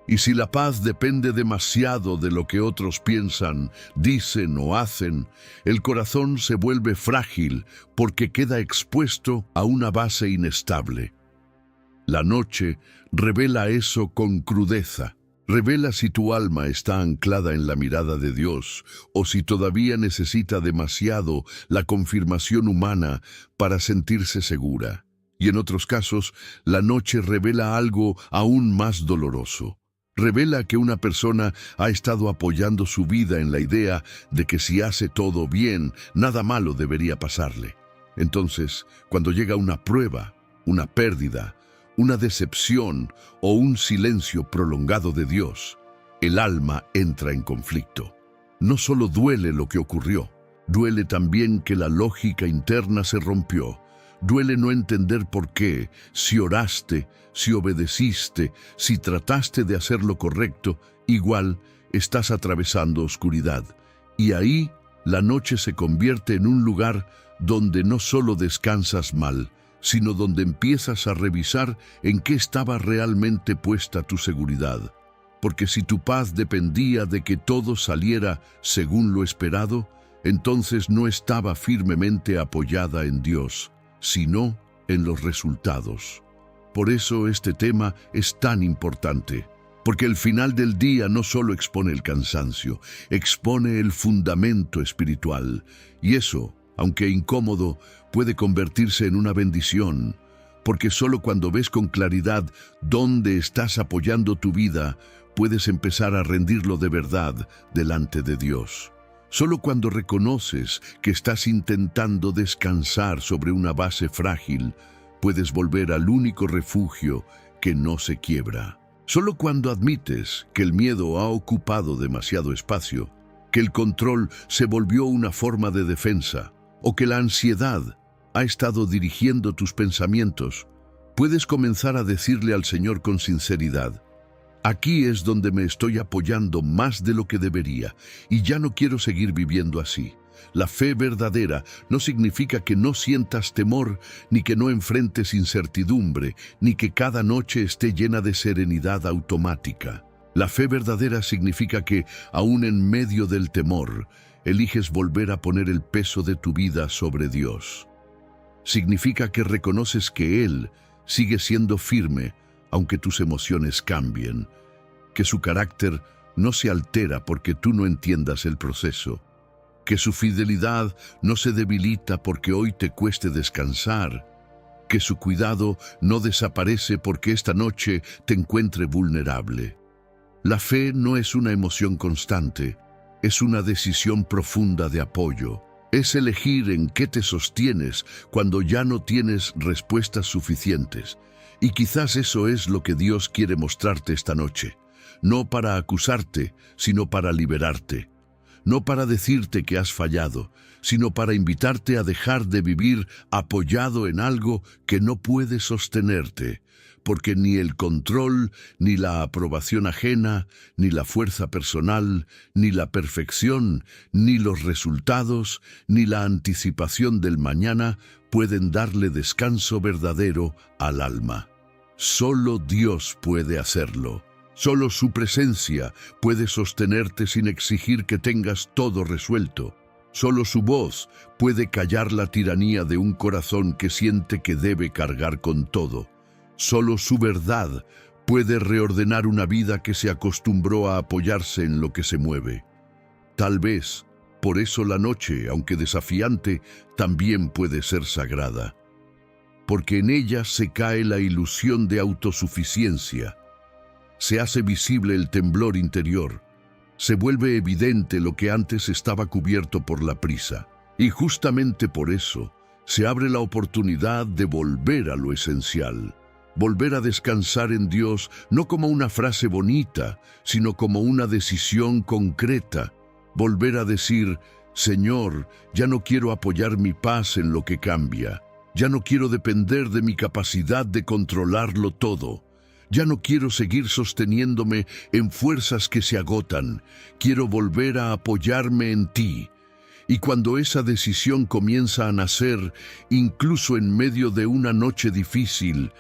Y si la paz depende demasiado de lo que otros piensan, dicen o hacen, el corazón se vuelve frágil porque queda expuesto a una base inestable. La noche revela eso con crudeza. Revela si tu alma está anclada en la mirada de Dios o si todavía necesita demasiado la confirmación humana para sentirse segura. Y en otros casos, la noche revela algo aún más doloroso. Revela que una persona ha estado apoyando su vida en la idea de que si hace todo bien, nada malo debería pasarle. Entonces, cuando llega una prueba, una pérdida, una decepción o un silencio prolongado de Dios, el alma entra en conflicto. No solo duele lo que ocurrió, duele también que la lógica interna se rompió. Duele no entender por qué, si oraste, si obedeciste, si trataste de hacer lo correcto, igual estás atravesando oscuridad. Y ahí la noche se convierte en un lugar donde no solo descansas mal, sino donde empiezas a revisar en qué estaba realmente puesta tu seguridad. Porque si tu paz dependía de que todo saliera según lo esperado, entonces no estaba firmemente apoyada en Dios, sino en los resultados. Por eso este tema es tan importante, porque el final del día no solo expone el cansancio, expone el fundamento espiritual, y eso, aunque incómodo, puede convertirse en una bendición, porque solo cuando ves con claridad dónde estás apoyando tu vida, puedes empezar a rendirlo de verdad delante de Dios. Solo cuando reconoces que estás intentando descansar sobre una base frágil, puedes volver al único refugio que no se quiebra. Solo cuando admites que el miedo ha ocupado demasiado espacio, que el control se volvió una forma de defensa, o que la ansiedad ha estado dirigiendo tus pensamientos, puedes comenzar a decirle al Señor con sinceridad: aquí es donde me estoy apoyando más de lo que debería, y ya no quiero seguir viviendo así. La fe verdadera no significa que no sientas temor, ni que no enfrentes incertidumbre, ni que cada noche esté llena de serenidad automática. La fe verdadera significa que, aún en medio del temor, eliges volver a poner el peso de tu vida sobre Dios. Significa que reconoces que Él sigue siendo firme, aunque tus emociones cambien, que su carácter no se altera porque tú no entiendas el proceso, que su fidelidad no se debilita porque hoy te cueste descansar, que su cuidado no desaparece porque esta noche te encuentre vulnerable. La fe no es una emoción constante, es una decisión profunda de apoyo. Es elegir en qué te sostienes cuando ya no tienes respuestas suficientes. Y quizás eso es lo que Dios quiere mostrarte esta noche. No para acusarte, sino para liberarte. No para decirte que has fallado, sino para invitarte a dejar de vivir apoyado en algo que no puede sostenerte, porque ni el control, ni la aprobación ajena, ni la fuerza personal, ni la perfección, ni los resultados, ni la anticipación del mañana pueden darle descanso verdadero al alma. Solo Dios puede hacerlo. Solo su presencia puede sostenerte sin exigir que tengas todo resuelto. Solo su voz puede callar la tiranía de un corazón que siente que debe cargar con todo. Solo su verdad puede reordenar una vida que se acostumbró a apoyarse en lo que se mueve. Tal vez, por eso la noche, aunque desafiante, también puede ser sagrada. Porque en ella se cae la ilusión de autosuficiencia. Se hace visible el temblor interior. Se vuelve evidente lo que antes estaba cubierto por la prisa. Y justamente por eso se abre la oportunidad de volver a lo esencial. Volver a descansar en Dios no como una frase bonita, sino como una decisión concreta. Volver a decir, Señor, ya no quiero apoyar mi paz en lo que cambia. Ya no quiero depender de mi capacidad de controlarlo todo. Ya no quiero seguir sosteniéndome en fuerzas que se agotan. Quiero volver a apoyarme en ti. Y cuando esa decisión comienza a nacer, incluso en medio de una noche difícil,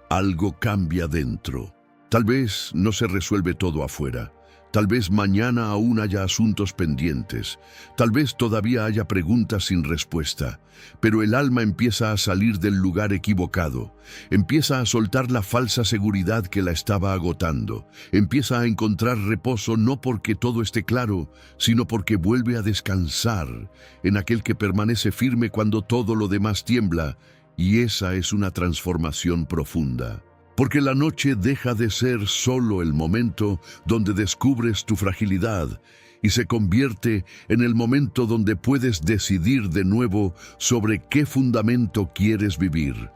algo cambia dentro. Tal vez no se resuelve todo afuera. Tal vez mañana aún haya asuntos pendientes. Tal vez todavía haya preguntas sin respuesta. Pero el alma empieza a salir del lugar equivocado. Empieza a soltar la falsa seguridad que la estaba agotando. Empieza a encontrar reposo no porque todo esté claro, sino porque vuelve a descansar en aquel que permanece firme cuando todo lo demás tiembla. Y esa es una transformación profunda. Porque la noche deja de ser solo el momento donde descubres tu fragilidad y se convierte en el momento donde puedes decidir de nuevo sobre qué fundamento quieres vivir.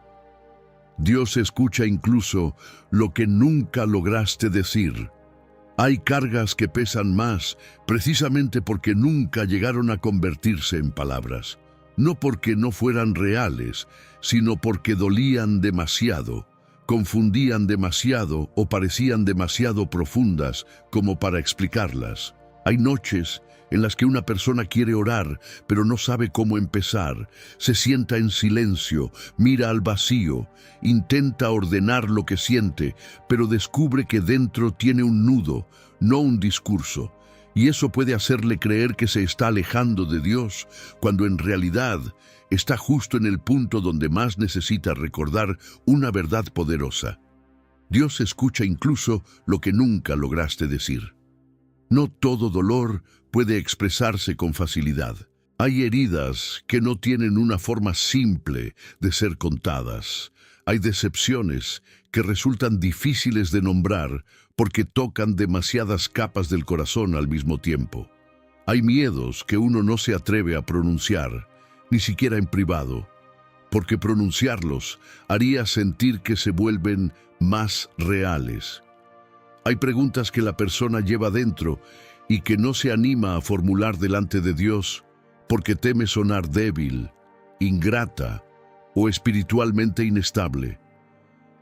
Dios escucha incluso lo que nunca lograste decir. Hay cargas que pesan más precisamente porque nunca llegaron a convertirse en palabras. No porque no fueran reales, sino porque dolían demasiado. Confundían demasiado o parecían demasiado profundas como para explicarlas. Hay noches en las que una persona quiere orar, pero no sabe cómo empezar. Se sienta en silencio, mira al vacío, intenta ordenar lo que siente, pero descubre que dentro tiene un nudo, no un discurso. Y eso puede hacerle creer que se está alejando de Dios, cuando en realidad está justo en el punto donde más necesita recordar una verdad poderosa. Dios escucha incluso lo que nunca lograste decir. No todo dolor puede expresarse con facilidad. Hay heridas que no tienen una forma simple de ser contadas. Hay decepciones que resultan difíciles de nombrar porque tocan demasiadas capas del corazón al mismo tiempo. Hay miedos que uno no se atreve a pronunciar, ni siquiera en privado, porque pronunciarlos haría sentir que se vuelven más reales. Hay preguntas que la persona lleva dentro y que no se anima a formular delante de Dios porque teme sonar débil, ingrata o espiritualmente inestable.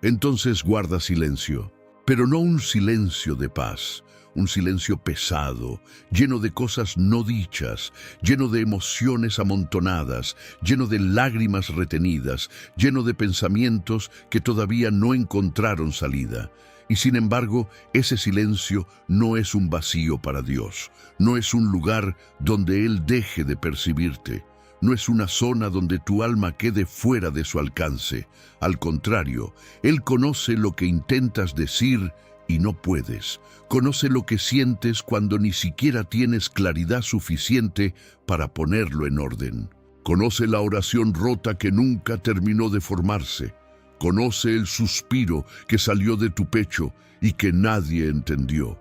Entonces guarda silencio, pero no un silencio de paz, un silencio pesado, lleno de cosas no dichas, lleno de emociones amontonadas, lleno de lágrimas retenidas, lleno de pensamientos que todavía no encontraron salida. Y sin embargo, ese silencio no es un vacío para Dios, no es un lugar donde Él deje de percibirte, no es una zona donde tu alma quede fuera de su alcance. Al contrario, Él conoce lo que intentas decir y no puedes. Conoce lo que sientes cuando ni siquiera tienes claridad suficiente para ponerlo en orden. Conoce la oración rota que nunca terminó de formarse. Conoce el suspiro que salió de tu pecho y que nadie entendió.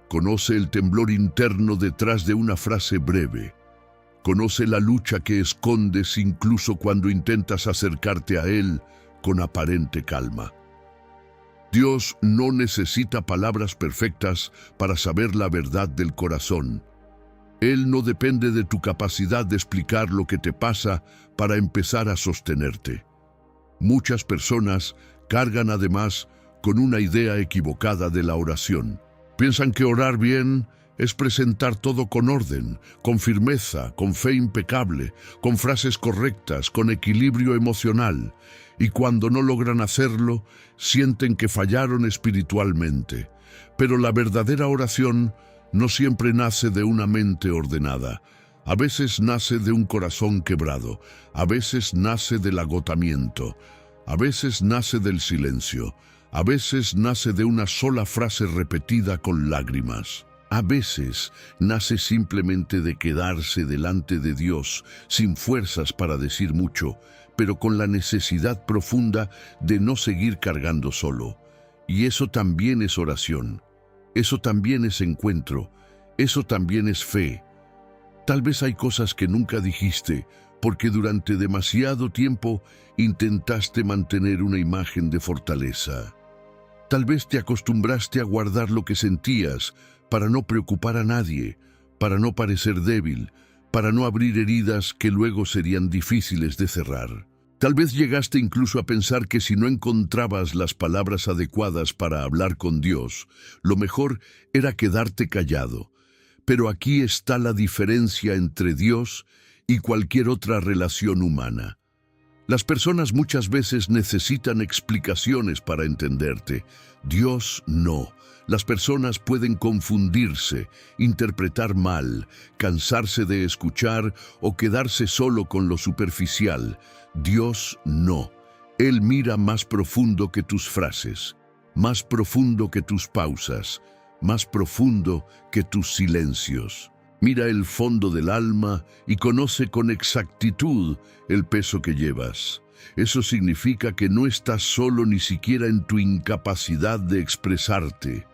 Conoce el temblor interno detrás de una frase breve. Conoce la lucha que escondes incluso cuando intentas acercarte a Él con aparente calma. Dios no necesita palabras perfectas para saber la verdad del corazón. Él no depende de tu capacidad de explicar lo que te pasa para empezar a sostenerte. Muchas personas cargan además con una idea equivocada de la oración. Piensan que orar bien es presentar todo con orden, con firmeza, con fe impecable, con frases correctas, con equilibrio emocional. Y cuando no logran hacerlo, sienten que fallaron espiritualmente. Pero la verdadera oración no siempre nace de una mente ordenada. A veces nace de un corazón quebrado, a veces nace del agotamiento, a veces nace del silencio, a veces nace de una sola frase repetida con lágrimas. A veces nace simplemente de quedarse delante de Dios, sin fuerzas para decir mucho, pero con la necesidad profunda de no seguir cargando solo. Y eso también es oración, eso también es encuentro, eso también es fe. Tal vez hay cosas que nunca dijiste, porque durante demasiado tiempo intentaste mantener una imagen de fortaleza. Tal vez te acostumbraste a guardar lo que sentías para no preocupar a nadie, para no parecer débil, para no abrir heridas que luego serían difíciles de cerrar. Tal vez llegaste incluso a pensar que si no encontrabas las palabras adecuadas para hablar con Dios, lo mejor era quedarte callado. Pero aquí está la diferencia entre Dios y cualquier otra relación humana. Las personas muchas veces necesitan explicaciones para entenderte. Dios no. Las personas pueden confundirse, interpretar mal, cansarse de escuchar o quedarse solo con lo superficial. Dios no. Él mira más profundo que tus frases, más profundo que tus pausas, más profundo que tus silencios. Mira el fondo del alma y conoce con exactitud el peso que llevas. Eso significa que no estás solo ni siquiera en tu incapacidad de expresarte.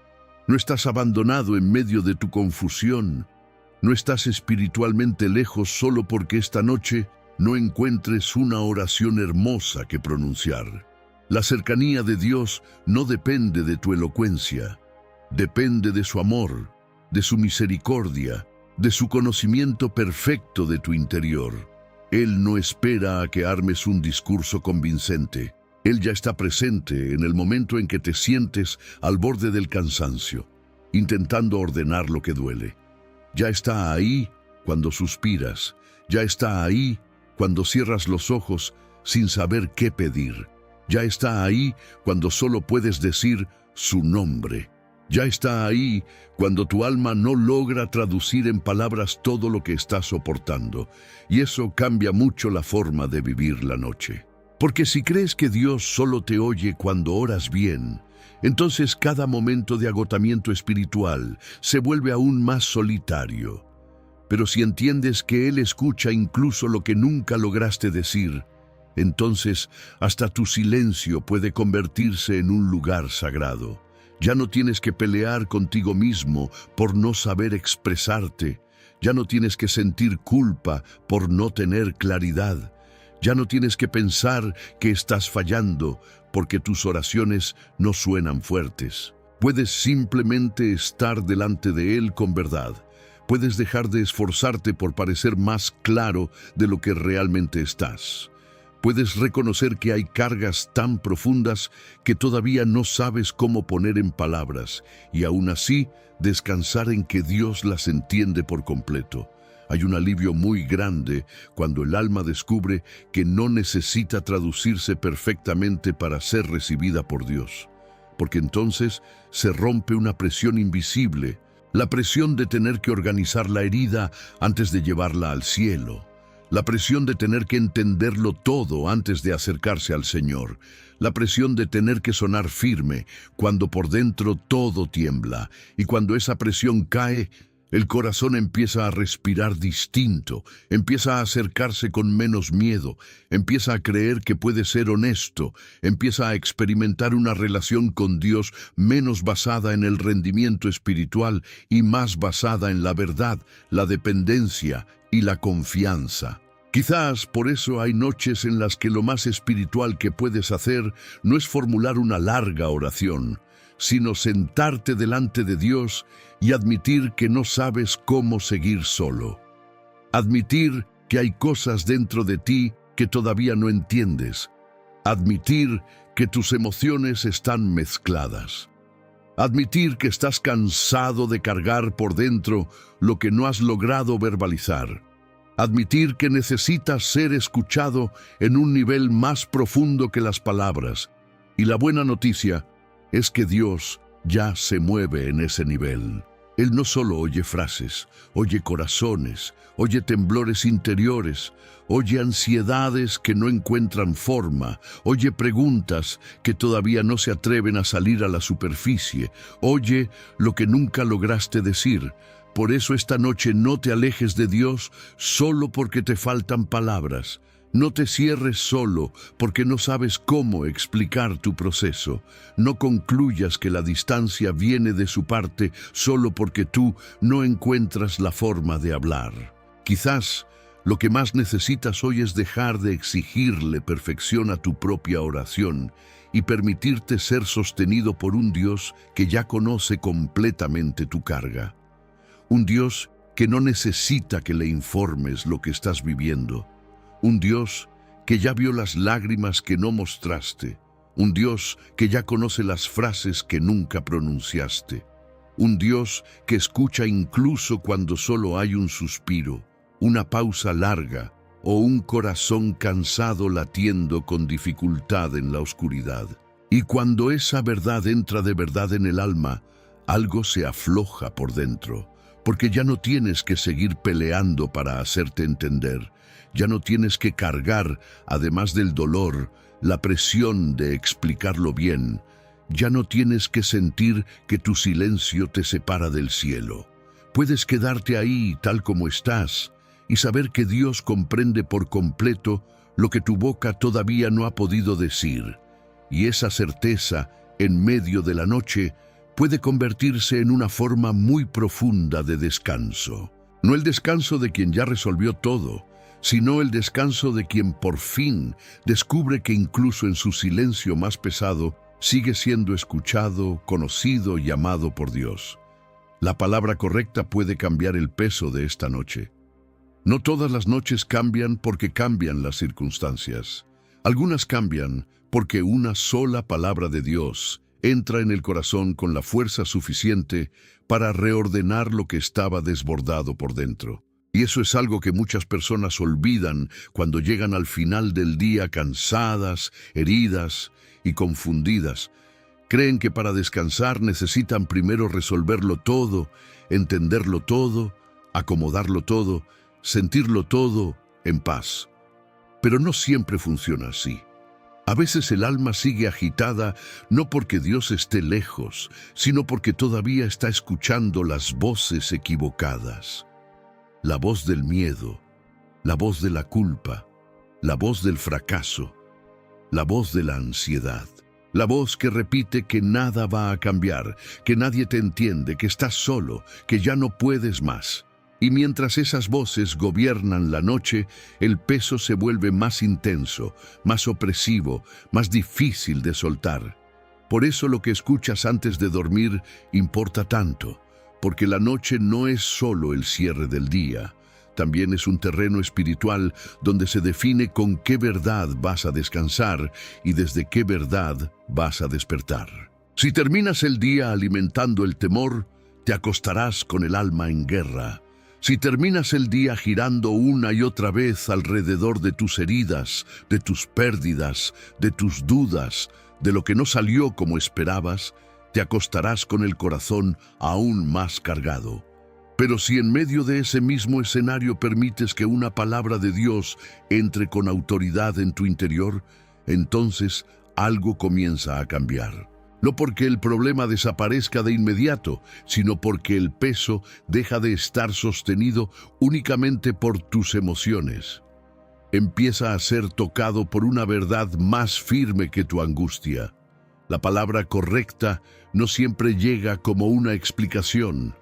No estás abandonado en medio de tu confusión. No estás espiritualmente lejos solo porque esta noche no encuentres una oración hermosa que pronunciar. La cercanía de Dios no depende de tu elocuencia. Depende de su amor, de su misericordia, de su conocimiento perfecto de tu interior. Él no espera a que armes un discurso convincente. Él ya está presente en el momento en que te sientes al borde del cansancio, intentando ordenar lo que duele. Ya está ahí cuando suspiras. Ya está ahí cuando cierras los ojos sin saber qué pedir. Ya está ahí cuando solo puedes decir su nombre. Ya está ahí cuando tu alma no logra traducir en palabras todo lo que estás soportando. Y eso cambia mucho la forma de vivir la noche. Porque si crees que Dios solo te oye cuando oras bien, entonces cada momento de agotamiento espiritual se vuelve aún más solitario. Pero si entiendes que Él escucha incluso lo que nunca lograste decir, entonces hasta tu silencio puede convertirse en un lugar sagrado. Ya no tienes que pelear contigo mismo por no saber expresarte. Ya no tienes que sentir culpa por no tener claridad. Ya no tienes que pensar que estás fallando porque tus oraciones no suenan fuertes. Puedes simplemente estar delante de Él con verdad. Puedes dejar de esforzarte por parecer más claro de lo que realmente estás. Puedes reconocer que hay cargas tan profundas que todavía no sabes cómo poner en palabras y aún así descansar en que Dios las entiende por completo. Hay un alivio muy grande cuando el alma descubre que no necesita traducirse perfectamente para ser recibida por Dios. porque entonces se rompe una presión invisible, la presión de tener que organizar la herida antes de llevarla al cielo, la presión de tener que entenderlo todo antes de acercarse al Señor, la presión de tener que sonar firme cuando por dentro todo tiembla, y cuando esa presión cae, el corazón empieza a respirar distinto, empieza a acercarse con menos miedo, empieza a creer que puede ser honesto, empieza a experimentar una relación con Dios menos basada en el rendimiento espiritual y más basada en la verdad, la dependencia y la confianza. Quizás por eso hay noches en las que lo más espiritual que puedes hacer no es formular una larga oración, sino sentarte delante de Dios y admitir que no sabes cómo seguir solo. Admitir que hay cosas dentro de ti que todavía no entiendes. Admitir que tus emociones están mezcladas. Admitir que estás cansado de cargar por dentro lo que no has logrado verbalizar. Admitir que necesitas ser escuchado en un nivel más profundo que las palabras. Y la buena noticia es que Dios ya se mueve en ese nivel. Él no solo oye frases, oye corazones, oye temblores interiores, oye ansiedades que no encuentran forma, oye preguntas que todavía no se atreven a salir a la superficie, oye lo que nunca lograste decir. Por eso esta noche no te alejes de Dios solo porque te faltan palabras. No te cierres solo porque no sabes cómo explicar tu proceso. No concluyas que la distancia viene de su parte solo porque tú no encuentras la forma de hablar. Quizás lo que más necesitas hoy es dejar de exigirle perfección a tu propia oración y permitirte ser sostenido por un Dios que ya conoce completamente tu carga. Un Dios que no necesita que le informes lo que estás viviendo. Un Dios que ya vio las lágrimas que no mostraste. Un Dios que ya conoce las frases que nunca pronunciaste. Un Dios que escucha incluso cuando solo hay un suspiro, una pausa larga o un corazón cansado latiendo con dificultad en la oscuridad. Y cuando esa verdad entra de verdad en el alma, algo se afloja por dentro, porque ya no tienes que seguir peleando para hacerte entender. Ya no tienes que cargar, además del dolor, la presión de explicarlo bien. Ya no tienes que sentir que tu silencio te separa del cielo. Puedes quedarte ahí tal como estás y saber que Dios comprende por completo lo que tu boca todavía no ha podido decir. Y esa certeza, en medio de la noche, puede convertirse en una forma muy profunda de descanso. No el descanso de quien ya resolvió todo, sino el descanso de quien por fin descubre que incluso en su silencio más pesado sigue siendo escuchado, conocido y amado por Dios. La palabra correcta puede cambiar el peso de esta noche. No todas las noches cambian porque cambian las circunstancias. Algunas cambian porque una sola palabra de Dios entra en el corazón con la fuerza suficiente para reordenar lo que estaba desbordado por dentro. Y eso es algo que muchas personas olvidan cuando llegan al final del día cansadas, heridas y confundidas. Creen que para descansar necesitan primero resolverlo todo, entenderlo todo, acomodarlo todo, sentirlo todo en paz. Pero no siempre funciona así. A veces el alma sigue agitada no porque Dios esté lejos, sino porque todavía está escuchando las voces equivocadas. La voz del miedo, la voz de la culpa, la voz del fracaso, la voz de la ansiedad. La voz que repite que nada va a cambiar, que nadie te entiende, que estás solo, que ya no puedes más. Y mientras esas voces gobiernan la noche, el peso se vuelve más intenso, más opresivo, más difícil de soltar. Por eso lo que escuchas antes de dormir importa tanto, porque la noche no es solo el cierre del día. También es un terreno espiritual donde se define con qué verdad vas a descansar y desde qué verdad vas a despertar. Si terminas el día alimentando el temor, te acostarás con el alma en guerra. Si terminas el día girando una y otra vez alrededor de tus heridas, de tus pérdidas, de tus dudas, de lo que no salió como esperabas, te acostarás con el corazón aún más cargado. Pero si en medio de ese mismo escenario permites que una palabra de Dios entre con autoridad en tu interior, entonces algo comienza a cambiar. No porque el problema desaparezca de inmediato, sino porque el peso deja de estar sostenido únicamente por tus emociones. Empieza a ser tocado por una verdad más firme que tu angustia. La palabra correcta no siempre llega como una explicación.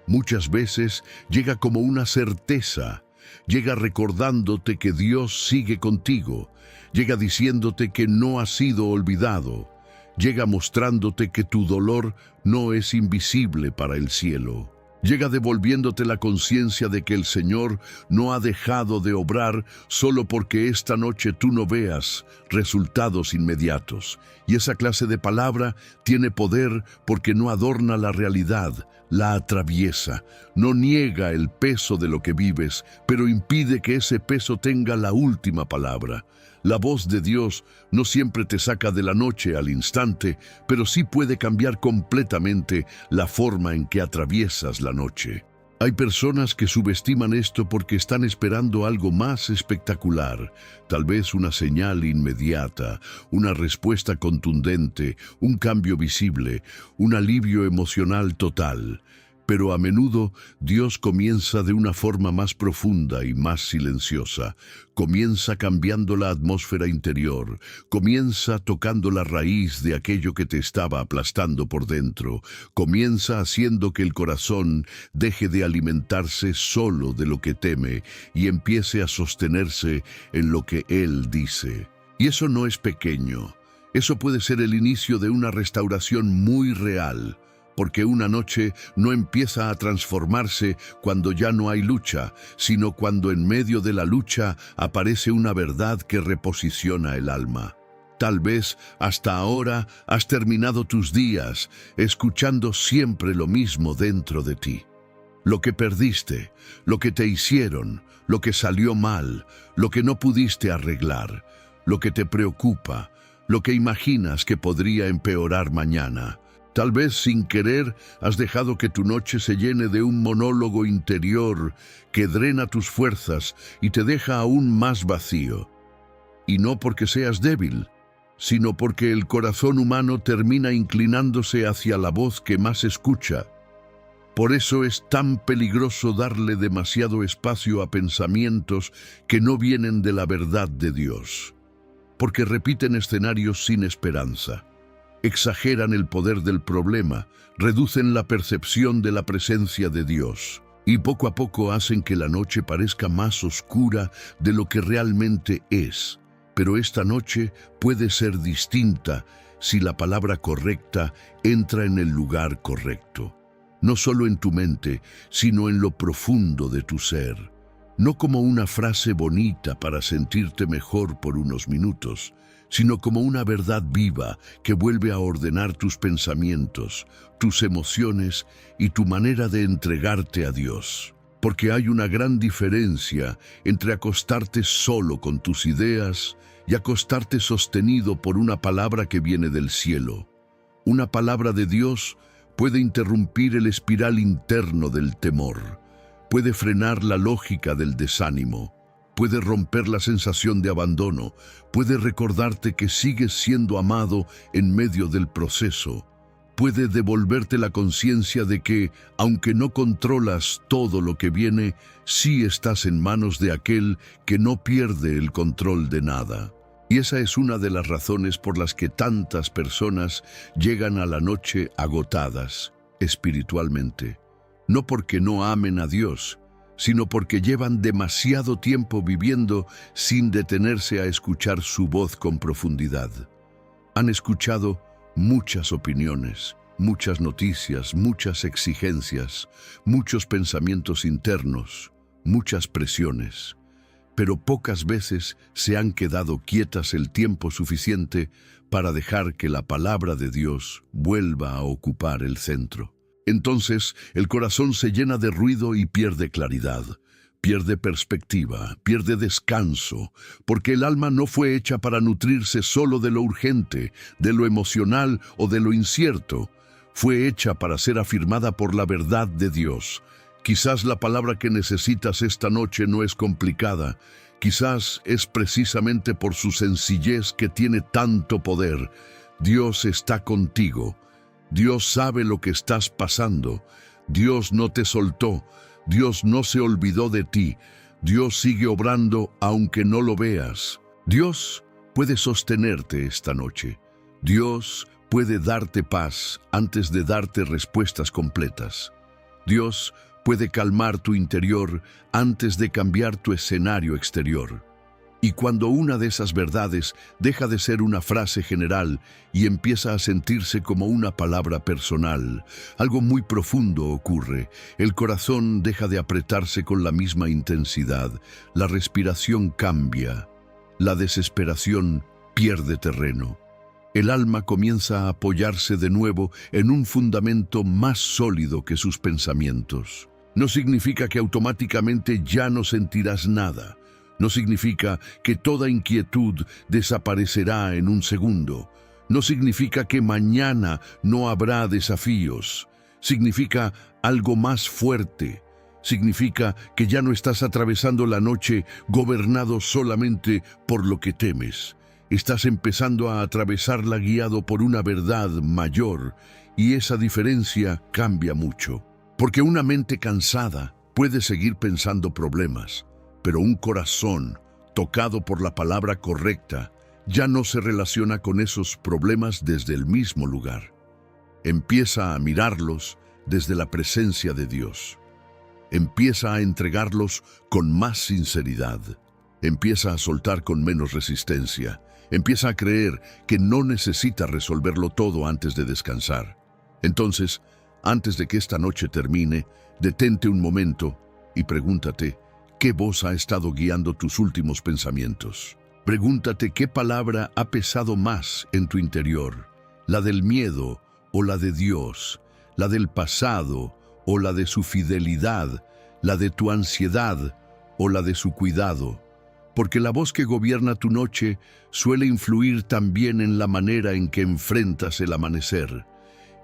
Muchas veces llega como una certeza. Llega recordándote que Dios sigue contigo. Llega diciéndote que no has sido olvidado. Llega mostrándote que tu dolor no es invisible para el cielo. Llega devolviéndote la conciencia de que el Señor no ha dejado de obrar solo porque esta noche tú no veas resultados inmediatos. Y esa clase de palabra tiene poder porque no adorna la realidad, la atraviesa, no niega el peso de lo que vives, pero impide que ese peso tenga la última palabra. La voz de Dios no siempre te saca de la noche al instante, pero sí puede cambiar completamente la forma en que atraviesas la noche. Hay personas que subestiman esto porque están esperando algo más espectacular, tal vez una señal inmediata, una respuesta contundente, un cambio visible, un alivio emocional total. Pero a menudo Dios comienza de una forma más profunda y más silenciosa. Comienza cambiando la atmósfera interior. Comienza tocando la raíz de aquello que te estaba aplastando por dentro. Comienza haciendo que el corazón deje de alimentarse solo de lo que teme y empiece a sostenerse en lo que Él dice. Y eso no es pequeño. Eso puede ser el inicio de una restauración muy real. Porque una noche no empieza a transformarse cuando ya no hay lucha, sino cuando en medio de la lucha aparece una verdad que reposiciona el alma. Tal vez hasta ahora has terminado tus días escuchando siempre lo mismo dentro de ti. Lo que perdiste, lo que te hicieron, lo que salió mal, lo que no pudiste arreglar, lo que te preocupa, lo que imaginas que podría empeorar mañana. Tal vez sin querer has dejado que tu noche se llene de un monólogo interior que drena tus fuerzas y te deja aún más vacío. Y no porque seas débil, sino porque el corazón humano termina inclinándose hacia la voz que más escucha. Por eso es tan peligroso darle demasiado espacio a pensamientos que no vienen de la verdad de Dios, porque repiten escenarios sin esperanza. Exageran el poder del problema, reducen la percepción de la presencia de Dios y poco a poco hacen que la noche parezca más oscura de lo que realmente es. Pero esta noche puede ser distinta si la palabra correcta entra en el lugar correcto. No solo en tu mente, sino en lo profundo de tu ser. No como una frase bonita para sentirte mejor por unos minutos, sino como una verdad viva que vuelve a ordenar tus pensamientos, tus emociones y tu manera de entregarte a Dios. Porque hay una gran diferencia entre acostarte solo con tus ideas y acostarte sostenido por una palabra que viene del cielo. Una palabra de Dios puede interrumpir el espiral interno del temor, puede frenar la lógica del desánimo, puede romper la sensación de abandono, puede recordarte que sigues siendo amado en medio del proceso, puede devolverte la conciencia de que, aunque no controlas todo lo que viene, sí estás en manos de aquel que no pierde el control de nada. Y esa es una de las razones por las que tantas personas llegan a la noche agotadas espiritualmente. No porque no amen a Dios, sino porque llevan demasiado tiempo viviendo sin detenerse a escuchar su voz con profundidad. Han escuchado muchas opiniones, muchas noticias, muchas exigencias, muchos pensamientos internos, muchas presiones, pero pocas veces se han quedado quietas el tiempo suficiente para dejar que la palabra de Dios vuelva a ocupar el centro. Entonces, el corazón se llena de ruido y pierde claridad. pierde perspectiva, pierde descanso, porque el alma no fue hecha para nutrirse solo de lo urgente, de lo emocional o de lo incierto. Fue hecha para ser afirmada por la verdad de Dios. Quizás la palabra que necesitas esta noche no es complicada. Quizás es precisamente por su sencillez que tiene tanto poder. Dios está contigo. Dios sabe lo que estás pasando. Dios no te soltó. Dios no se olvidó de ti. Dios sigue obrando aunque no lo veas. Dios puede sostenerte esta noche. Dios puede darte paz antes de darte respuestas completas. Dios puede calmar tu interior antes de cambiar tu escenario exterior. Y cuando una de esas verdades deja de ser una frase general y empieza a sentirse como una palabra personal, algo muy profundo ocurre. El corazón deja de apretarse con la misma intensidad, la respiración cambia, la desesperación pierde terreno. El alma comienza a apoyarse de nuevo en un fundamento más sólido que sus pensamientos. No significa que automáticamente ya no sentirás nada. No significa que toda inquietud desaparecerá en un segundo. No significa que mañana no habrá desafíos. Significa algo más fuerte. Significa que ya no estás atravesando la noche gobernado solamente por lo que temes. Estás empezando a atravesarla guiado por una verdad mayor, y esa diferencia cambia mucho. Porque una mente cansada puede seguir pensando problemas, pero un corazón tocado por la palabra correcta ya no se relaciona con esos problemas desde el mismo lugar. Empieza a mirarlos desde la presencia de Dios. Empieza a entregarlos con más sinceridad. Empieza a soltar con menos resistencia. Empieza a creer que no necesita resolverlo todo antes de descansar. Entonces, antes de que esta noche termine, detente un momento y pregúntate, ¿qué voz ha estado guiando tus últimos pensamientos? Pregúntate qué palabra ha pesado más en tu interior, la del miedo o la de Dios, la del pasado o la de su fidelidad, la de tu ansiedad o la de su cuidado. Porque la voz que gobierna tu noche suele influir también en la manera en que enfrentas el amanecer.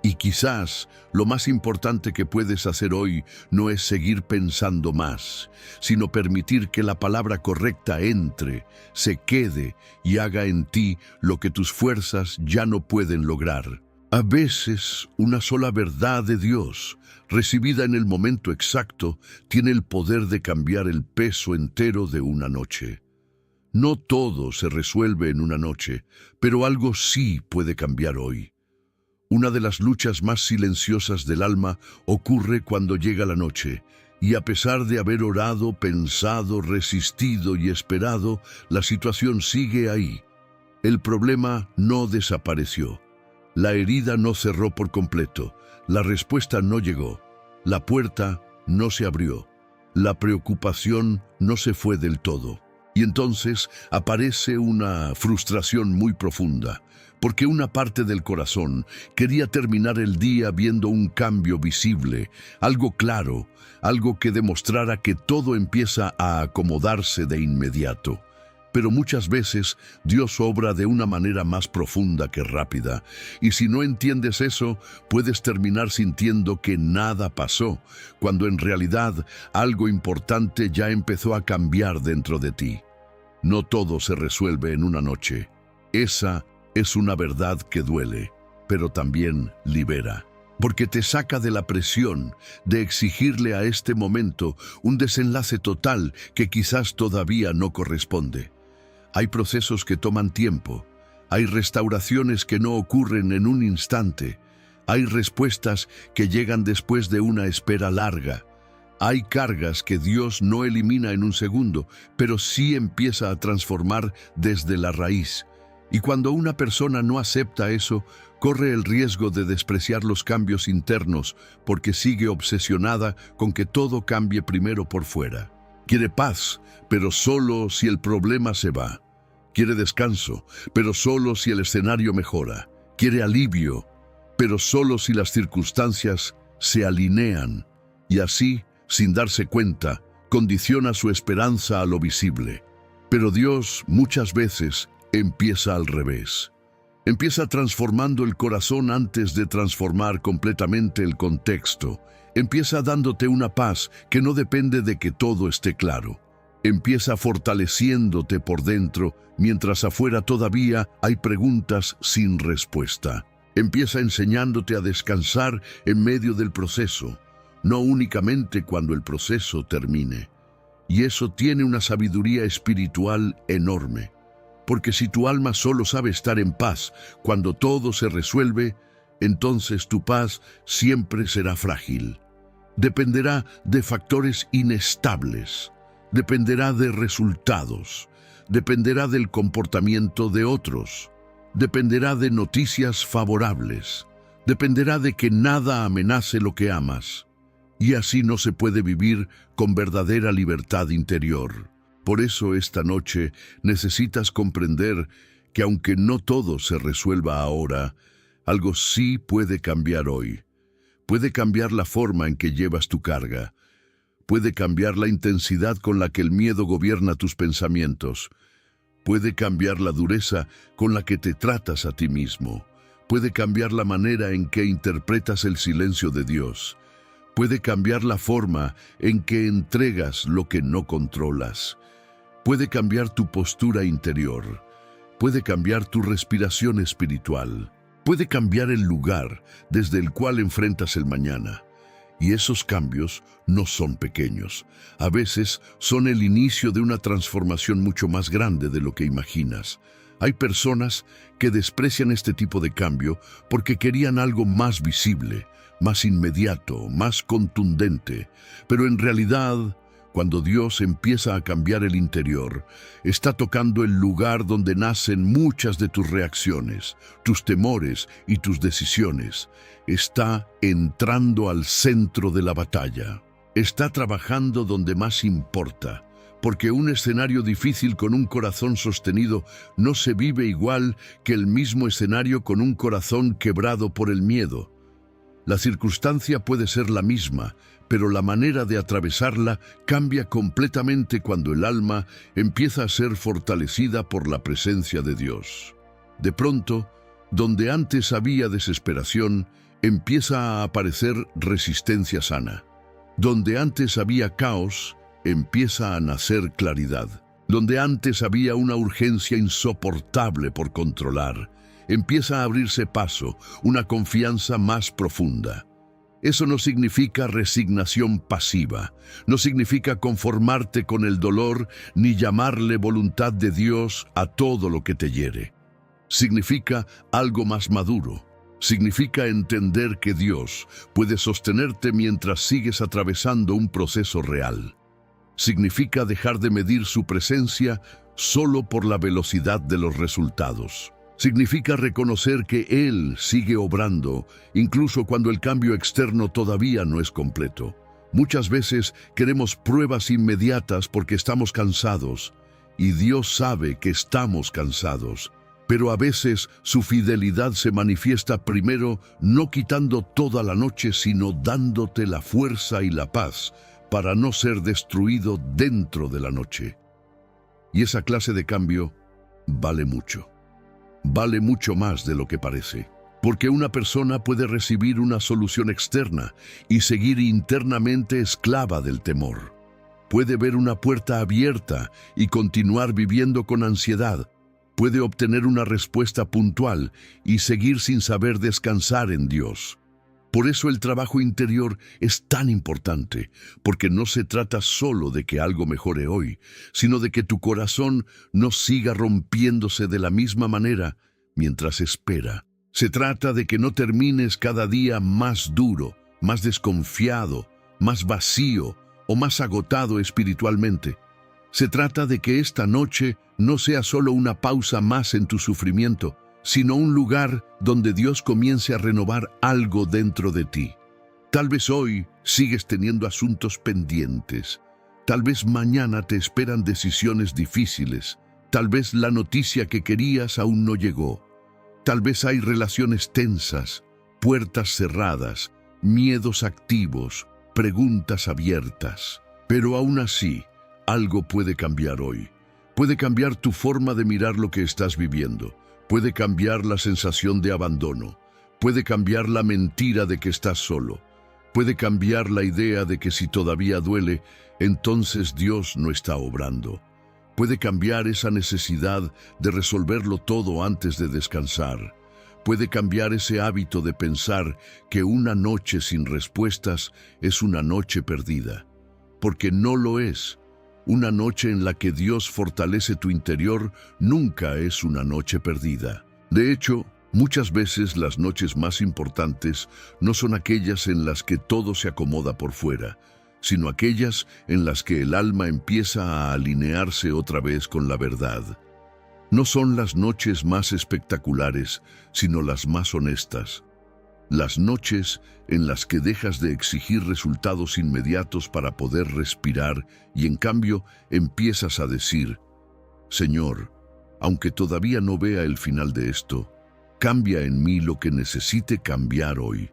Y quizás lo más importante que puedes hacer hoy no es seguir pensando más, sino permitir que la palabra correcta entre, se quede y haga en ti lo que tus fuerzas ya no pueden lograr. A veces, una sola verdad de Dios, recibida en el momento exacto, tiene el poder de cambiar el peso entero de una noche. No todo se resuelve en una noche, pero algo sí puede cambiar hoy. Una de las luchas más silenciosas del alma ocurre cuando llega la noche, y a pesar de haber orado, pensado, resistido y esperado, la situación sigue ahí. El problema no desapareció. La herida no cerró por completo. La respuesta no llegó. La puerta no se abrió. La preocupación no se fue del todo. Y entonces aparece una frustración muy profunda, porque una parte del corazón quería terminar el día viendo un cambio visible, algo claro, algo que demostrara que todo empieza a acomodarse de inmediato. Pero muchas veces Dios obra de una manera más profunda que rápida, y si no entiendes eso, puedes terminar sintiendo que nada pasó, cuando en realidad algo importante ya empezó a cambiar dentro de ti. No todo se resuelve en una noche. Esa es una verdad que duele, pero también libera, porque te saca de la presión de exigirle a este momento un desenlace total que quizás todavía no corresponde. Hay procesos que toman tiempo, hay restauraciones que no ocurren en un instante, hay respuestas que llegan después de una espera larga, hay cargas que Dios no elimina en un segundo, pero sí empieza a transformar desde la raíz. Y cuando una persona no acepta eso, corre el riesgo de despreciar los cambios internos porque sigue obsesionada con que todo cambie primero por fuera. Quiere paz, pero solo si el problema se va. Quiere descanso, pero solo si el escenario mejora. Quiere alivio, pero solo si las circunstancias se alinean. Y así, sin darse cuenta, condiciona su esperanza a lo visible. Pero Dios muchas veces empieza al revés. Empieza transformando el corazón antes de transformar completamente el contexto. Empieza dándote una paz que no depende de que todo esté claro. Empieza fortaleciéndote por dentro, mientras afuera todavía hay preguntas sin respuesta. Empieza enseñándote a descansar en medio del proceso, no únicamente cuando el proceso termine. Y eso tiene una sabiduría espiritual enorme, porque si tu alma solo sabe estar en paz cuando todo se resuelve, entonces tu paz siempre será frágil. Dependerá de factores inestables, dependerá de resultados, dependerá del comportamiento de otros, dependerá de noticias favorables, dependerá de que nada amenace lo que amas. Y así no se puede vivir con verdadera libertad interior. Por eso esta noche necesitas comprender que aunque no todo se resuelva ahora, algo sí puede cambiar hoy. Puede cambiar la forma en que llevas tu carga. Puede cambiar la intensidad con la que el miedo gobierna tus pensamientos. Puede cambiar la dureza con la que te tratas a ti mismo. Puede cambiar la manera en que interpretas el silencio de Dios. Puede cambiar la forma en que entregas lo que no controlas. Puede cambiar tu postura interior. Puede cambiar tu respiración espiritual. Puede cambiar el lugar desde el cual enfrentas el mañana. Y esos cambios no son pequeños. A veces son el inicio de una transformación mucho más grande de lo que imaginas. Hay personas que desprecian este tipo de cambio porque querían algo más visible, más inmediato, más contundente. Pero en realidad, cuando Dios empieza a cambiar el interior, está tocando el lugar donde nacen muchas de tus reacciones, tus temores y tus decisiones. Está entrando al centro de la batalla. Está trabajando donde más importa, porque un escenario difícil con un corazón sostenido no se vive igual que el mismo escenario con un corazón quebrado por el miedo. La circunstancia puede ser la misma, pero la manera de atravesarla cambia completamente cuando el alma empieza a ser fortalecida por la presencia de Dios. De pronto, donde antes había desesperación, empieza a aparecer resistencia sana. Donde antes había caos, empieza a nacer claridad. Donde antes había una urgencia insoportable por controlar, empieza a abrirse paso, una confianza más profunda. Eso no significa resignación pasiva, no significa conformarte con el dolor ni llamarle voluntad de Dios a todo lo que te hiere. Significa algo más maduro. Significa entender que Dios puede sostenerte mientras sigues atravesando un proceso real. Significa dejar de medir su presencia solo por la velocidad de los resultados. Significa reconocer que Él sigue obrando, incluso cuando el cambio externo todavía no es completo. Muchas veces queremos pruebas inmediatas porque estamos cansados, y Dios sabe que estamos cansados. Pero a veces su fidelidad se manifiesta primero no quitando toda la noche, sino dándote la fuerza y la paz para no ser destruido dentro de la noche. Y esa clase de cambio vale mucho. Vale mucho más de lo que parece, porque una persona puede recibir una solución externa y seguir internamente esclava del temor. Puede ver una puerta abierta y continuar viviendo con ansiedad. Puede obtener una respuesta puntual y seguir sin saber descansar en Dios. Por eso el trabajo interior es tan importante, porque no se trata solo de que algo mejore hoy, sino de que tu corazón no siga rompiéndose de la misma manera mientras espera. Se trata de que no termines cada día más duro, más desconfiado, más vacío o más agotado espiritualmente. Se trata de que esta noche no sea solo una pausa más en tu sufrimiento, sino un lugar donde Dios comience a renovar algo dentro de ti. Tal vez hoy sigues teniendo asuntos pendientes. Tal vez mañana te esperan decisiones difíciles. Tal vez la noticia que querías aún no llegó. Tal vez hay relaciones tensas, puertas cerradas, miedos activos, preguntas abiertas. Pero aún así, algo puede cambiar hoy. Puede cambiar tu forma de mirar lo que estás viviendo. Puede cambiar la sensación de abandono. Puede cambiar la mentira de que estás solo. Puede cambiar la idea de que si todavía duele, entonces Dios no está obrando. Puede cambiar esa necesidad de resolverlo todo antes de descansar. Puede cambiar ese hábito de pensar que una noche sin respuestas es una noche perdida. Porque no lo es. Una noche en la que Dios fortalece tu interior nunca es una noche perdida. De hecho, muchas veces las noches más importantes no son aquellas en las que todo se acomoda por fuera, sino aquellas en las que el alma empieza a alinearse otra vez con la verdad. No son las noches más espectaculares, sino las más honestas. Las noches en las que dejas de exigir resultados inmediatos para poder respirar y en cambio empiezas a decir: Señor, aunque todavía no vea el final de esto, cambia en mí lo que necesite cambiar hoy.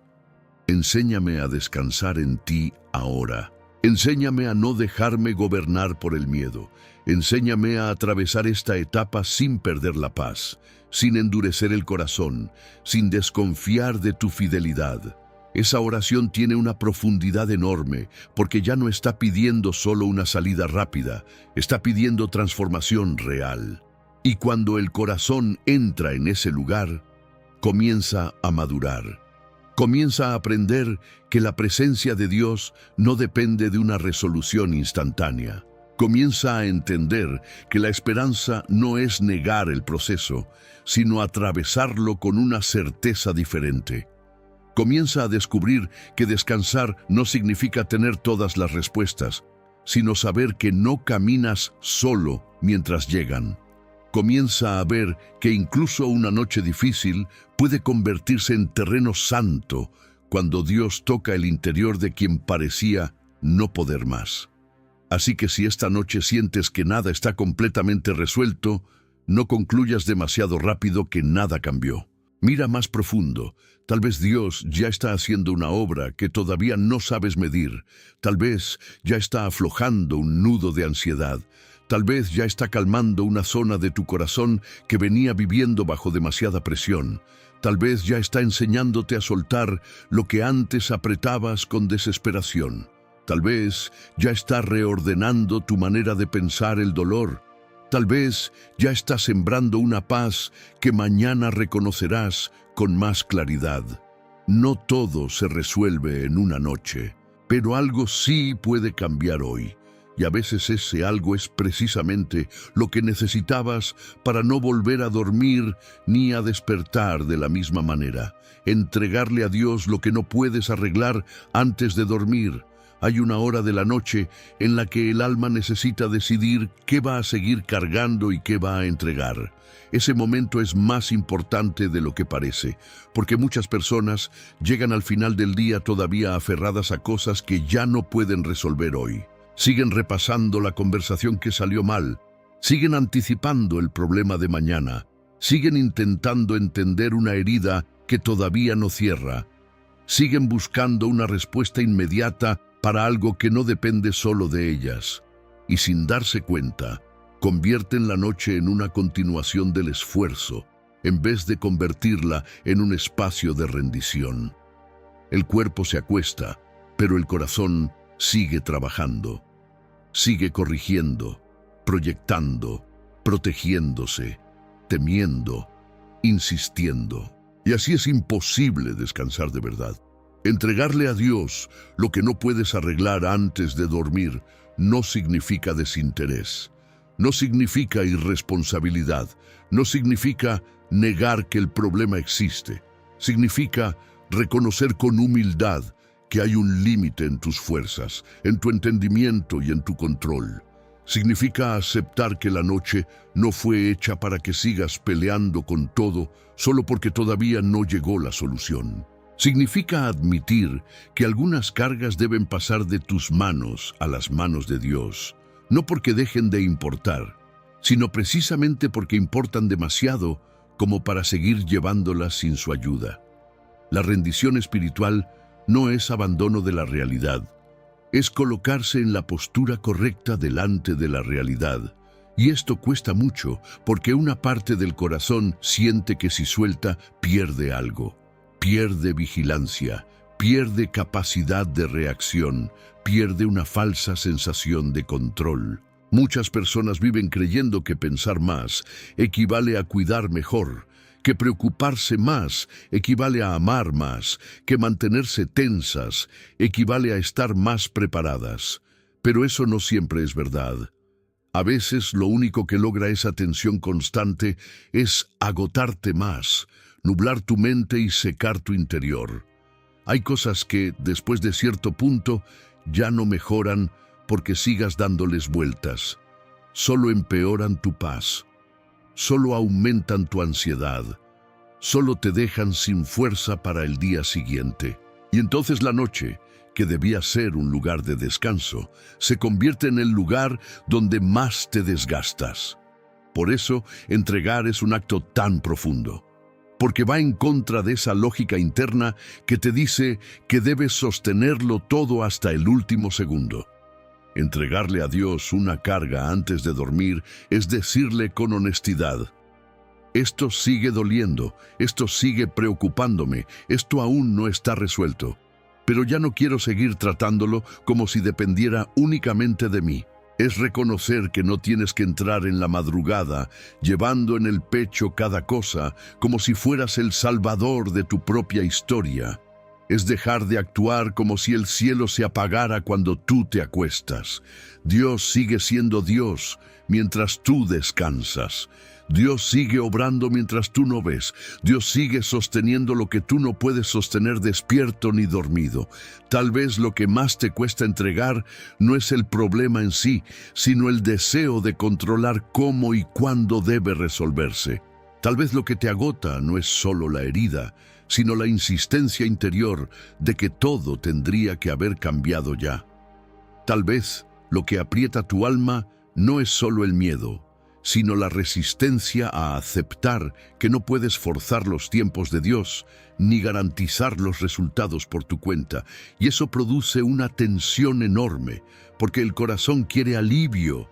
Enséñame a descansar en ti ahora. Enséñame a no dejarme gobernar por el miedo. Enséñame a atravesar esta etapa sin perder la paz, sin endurecer el corazón, sin desconfiar de tu fidelidad. Esa oración tiene una profundidad enorme, porque ya no está pidiendo solo una salida rápida, está pidiendo transformación real. Y cuando el corazón entra en ese lugar, comienza a madurar. Comienza a aprender que la presencia de Dios no depende de una resolución instantánea. Comienza a entender que la esperanza no es negar el proceso, sino atravesarlo con una certeza diferente. Comienza a descubrir que descansar no significa tener todas las respuestas, sino saber que no caminas solo mientras llegan. Comienza a ver que incluso una noche difícil puede convertirse en terreno santo cuando Dios toca el interior de quien parecía no poder más. Así que si esta noche sientes que nada está completamente resuelto, no concluyas demasiado rápido que nada cambió. Mira más profundo. Tal vez Dios ya está haciendo una obra que todavía no sabes medir. Tal vez ya está aflojando un nudo de ansiedad. Tal vez ya está calmando una zona de tu corazón que venía viviendo bajo demasiada presión. Tal vez ya está enseñándote a soltar lo que antes apretabas con desesperación. Tal vez ya está reordenando tu manera de pensar el dolor. Tal vez ya está sembrando una paz que mañana reconocerás con más claridad. No todo se resuelve en una noche, pero algo sí puede cambiar hoy. Y a veces ese algo es precisamente lo que necesitabas para no volver a dormir ni a despertar de la misma manera. Entregarle a Dios lo que no puedes arreglar antes de dormir. Hay una hora de la noche en la que el alma necesita decidir qué va a seguir cargando y qué va a entregar. Ese momento es más importante de lo que parece, porque muchas personas llegan al final del día todavía aferradas a cosas que ya no pueden resolver hoy. Siguen repasando la conversación que salió mal, siguen anticipando el problema de mañana, siguen intentando entender una herida que todavía no cierra, siguen buscando una respuesta inmediata para algo que no depende solo de ellas, y sin darse cuenta, convierten la noche en una continuación del esfuerzo, en vez de convertirla en un espacio de rendición. El cuerpo se acuesta, pero el corazón sigue trabajando. Sigue corrigiendo, proyectando, protegiéndose, temiendo, insistiendo. Y así es imposible descansar de verdad. Entregarle a Dios lo que no puedes arreglar antes de dormir no significa desinterés, no significa irresponsabilidad, no significa negar que el problema existe. Significa reconocer con humildad que hay un límite en tus fuerzas, en tu entendimiento y en tu control. Significa aceptar que la noche no fue hecha para que sigas peleando con todo solo porque todavía no llegó la solución. Significa admitir que algunas cargas deben pasar de tus manos a las manos de Dios, no porque dejen de importar, sino precisamente porque importan demasiado como para seguir llevándolas sin su ayuda. La rendición espiritual no es abandono de la realidad, Es colocarse en la postura correcta delante de la realidad. Y esto cuesta mucho porque una parte del corazón siente que si suelta, pierde algo. Pierde vigilancia, pierde capacidad de reacción, pierde una falsa sensación de control. Muchas personas viven creyendo que pensar más equivale a cuidar mejor, que preocuparse más equivale a amar más, que mantenerse tensas equivale a estar más preparadas. Pero eso no siempre es verdad. A veces lo único que logra esa tensión constante es agotarte más, nublar tu mente y secar tu interior. Hay cosas que, después de cierto punto, ya no mejoran porque sigas dándoles vueltas. Solo empeoran tu paz. Solo aumentan tu ansiedad. Solo te dejan sin fuerza para el día siguiente. Y entonces la noche, que debía ser un lugar de descanso, se convierte en el lugar donde más te desgastas. Por eso, entregar es un acto tan profundo, porque va en contra de esa lógica interna que te dice que debes sostenerlo todo hasta el último segundo. Entregarle a Dios una carga antes de dormir es decirle con honestidad: esto sigue doliendo, esto sigue preocupándome, esto aún no está resuelto. Pero ya no quiero seguir tratándolo como si dependiera únicamente de mí. Es reconocer que no tienes que entrar en la madrugada llevando en el pecho cada cosa como si fueras el salvador de tu propia historia. Es dejar de actuar como si el cielo se apagara cuando tú te acuestas. Dios sigue siendo Dios mientras tú descansas. Dios sigue obrando mientras tú no ves. Dios sigue sosteniendo lo que tú no puedes sostener despierto ni dormido. Tal vez lo que más te cuesta entregar no es el problema en sí, sino el deseo de controlar cómo y cuándo debe resolverse. Tal vez lo que te agota no es solo la herida, sino la insistencia interior de que todo tendría que haber cambiado ya. Tal vez lo que aprieta tu alma no es solo el miedo, sino la resistencia a aceptar que no puedes forzar los tiempos de Dios, ni garantizar los resultados por tu cuenta. Y eso produce una tensión enorme, porque el corazón quiere alivio,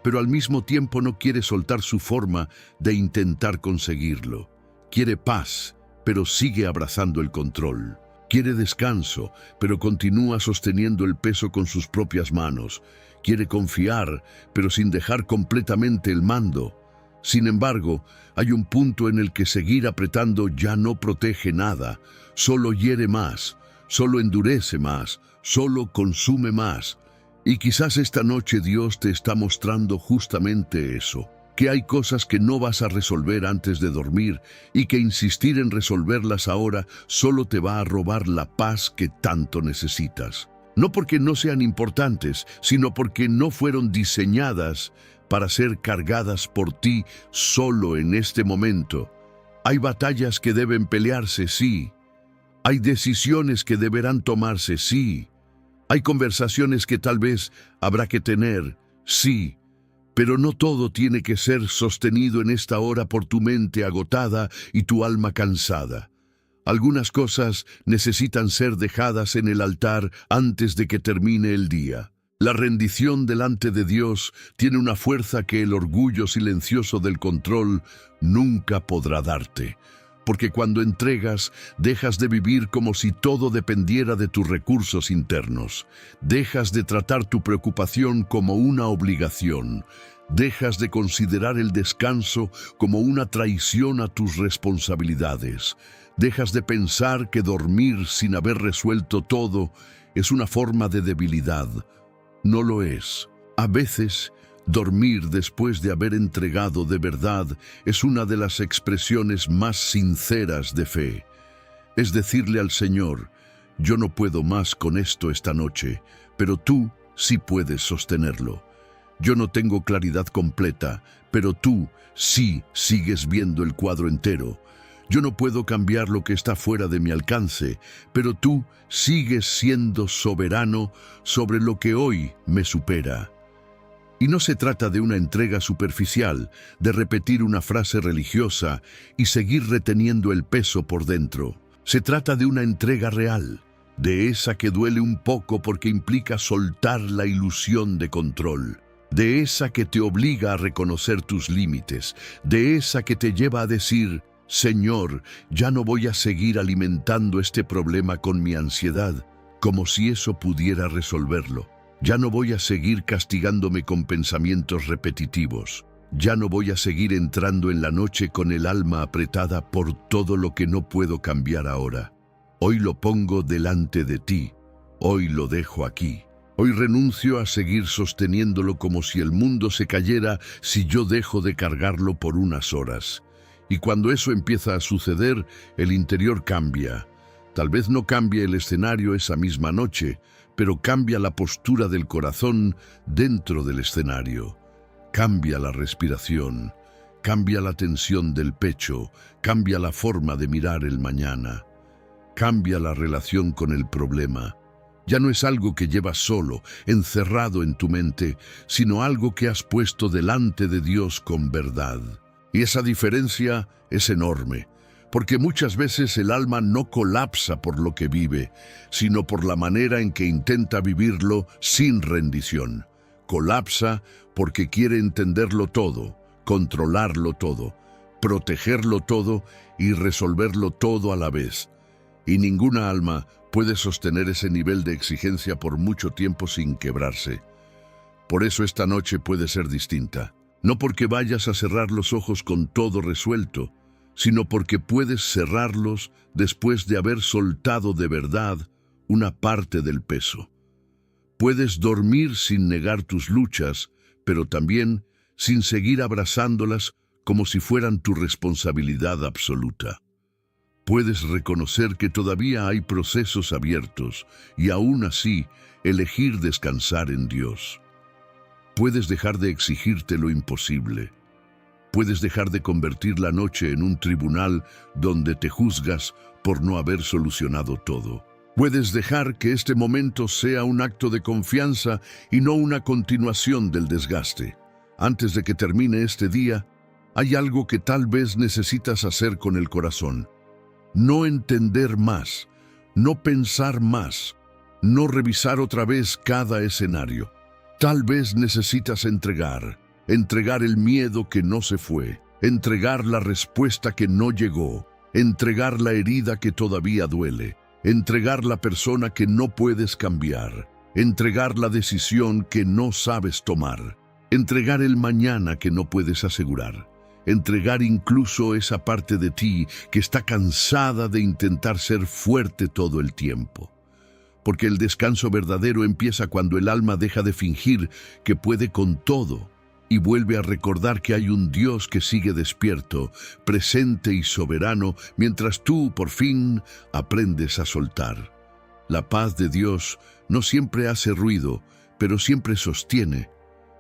pero al mismo tiempo no quiere soltar su forma de intentar conseguirlo. Quiere paz, pero sigue abrazando el control. Quiere descanso, pero continúa sosteniendo el peso con sus propias manos. Quiere confiar, pero sin dejar completamente el mando. Sin embargo, hay un punto en el que seguir apretando ya no protege nada, solo hiere más, solo endurece más, solo consume más. Y quizás esta noche Dios te está mostrando justamente eso, que hay cosas que no vas a resolver antes de dormir y que insistir en resolverlas ahora solo te va a robar la paz que tanto necesitas. No porque no sean importantes, sino porque no fueron diseñadas para ser cargadas por ti solo en este momento. Hay batallas que deben pelearse, sí. Hay decisiones que deberán tomarse, sí. Hay conversaciones que tal vez habrá que tener, sí. Pero no todo tiene que ser sostenido en esta hora por tu mente agotada y tu alma cansada. Algunas cosas necesitan ser dejadas en el altar antes de que termine el día. La rendición delante de Dios tiene una fuerza que el orgullo silencioso del control nunca podrá darte. Porque cuando entregas, dejas de vivir como si todo dependiera de tus recursos internos. Dejas de tratar tu preocupación como una obligación. Dejas de considerar el descanso como una traición a tus responsabilidades. Dejas de pensar que dormir sin haber resuelto todo es una forma de debilidad. No lo es. A veces, dormir después de haber entregado de verdad es una de las expresiones más sinceras de fe. Es decirle al Señor: yo no puedo más con esto esta noche, pero tú sí puedes sostenerlo. Yo no tengo claridad completa, pero tú sí sigues viendo el cuadro entero. Yo no puedo cambiar lo que está fuera de mi alcance, pero tú sigues siendo soberano sobre lo que hoy me supera. Y no se trata de una entrega superficial, de repetir una frase religiosa y seguir reteniendo el peso por dentro. Se trata de una entrega real, de esa que duele un poco porque implica soltar la ilusión de control, de esa que te obliga a reconocer tus límites, de esa que te lleva a decir: Señor, ya no voy a seguir alimentando este problema con mi ansiedad, como si eso pudiera resolverlo. Ya no voy a seguir castigándome con pensamientos repetitivos. Ya no voy a seguir entrando en la noche con el alma apretada por todo lo que no puedo cambiar ahora. Hoy lo pongo delante de ti. Hoy lo dejo aquí. Hoy renuncio a seguir sosteniéndolo como si el mundo se cayera si yo dejo de cargarlo por unas horas. Y cuando eso empieza a suceder, el interior cambia. Tal vez no cambie el escenario esa misma noche, pero cambia la postura del corazón dentro del escenario. Cambia la respiración, cambia la tensión del pecho, cambia la forma de mirar el mañana. Cambia la relación con el problema. Ya no es algo que llevas solo, encerrado en tu mente, sino algo que has puesto delante de Dios con verdad. Y esa diferencia es enorme, porque muchas veces el alma no colapsa por lo que vive, sino por la manera en que intenta vivirlo sin rendición. Colapsa porque quiere entenderlo todo, controlarlo todo, protegerlo todo y resolverlo todo a la vez. Y ninguna alma puede sostener ese nivel de exigencia por mucho tiempo sin quebrarse. Por eso esta noche puede ser distinta. No porque vayas a cerrar los ojos con todo resuelto, sino porque puedes cerrarlos después de haber soltado de verdad una parte del peso. Puedes dormir sin negar tus luchas, pero también sin seguir abrazándolas como si fueran tu responsabilidad absoluta. Puedes reconocer que todavía hay procesos abiertos y aún así elegir descansar en Dios. Puedes dejar de exigirte lo imposible. Puedes dejar de convertir la noche en un tribunal donde te juzgas por no haber solucionado todo. Puedes dejar que este momento sea un acto de confianza y no una continuación del desgaste. Antes de que termine este día, hay algo que tal vez necesitas hacer con el corazón. No entender más, no pensar más, no revisar otra vez cada escenario. Tal vez necesitas entregar el miedo que no se fue, entregar la respuesta que no llegó, entregar la herida que todavía duele, entregar la persona que no puedes cambiar, entregar la decisión que no sabes tomar, entregar el mañana que no puedes asegurar, entregar incluso esa parte de ti que está cansada de intentar ser fuerte todo el tiempo. Porque el descanso verdadero empieza cuando el alma deja de fingir que puede con todo y vuelve a recordar que hay un Dios que sigue despierto, presente y soberano, mientras tú, por fin, aprendes a soltar. La paz de Dios no siempre hace ruido, pero siempre sostiene.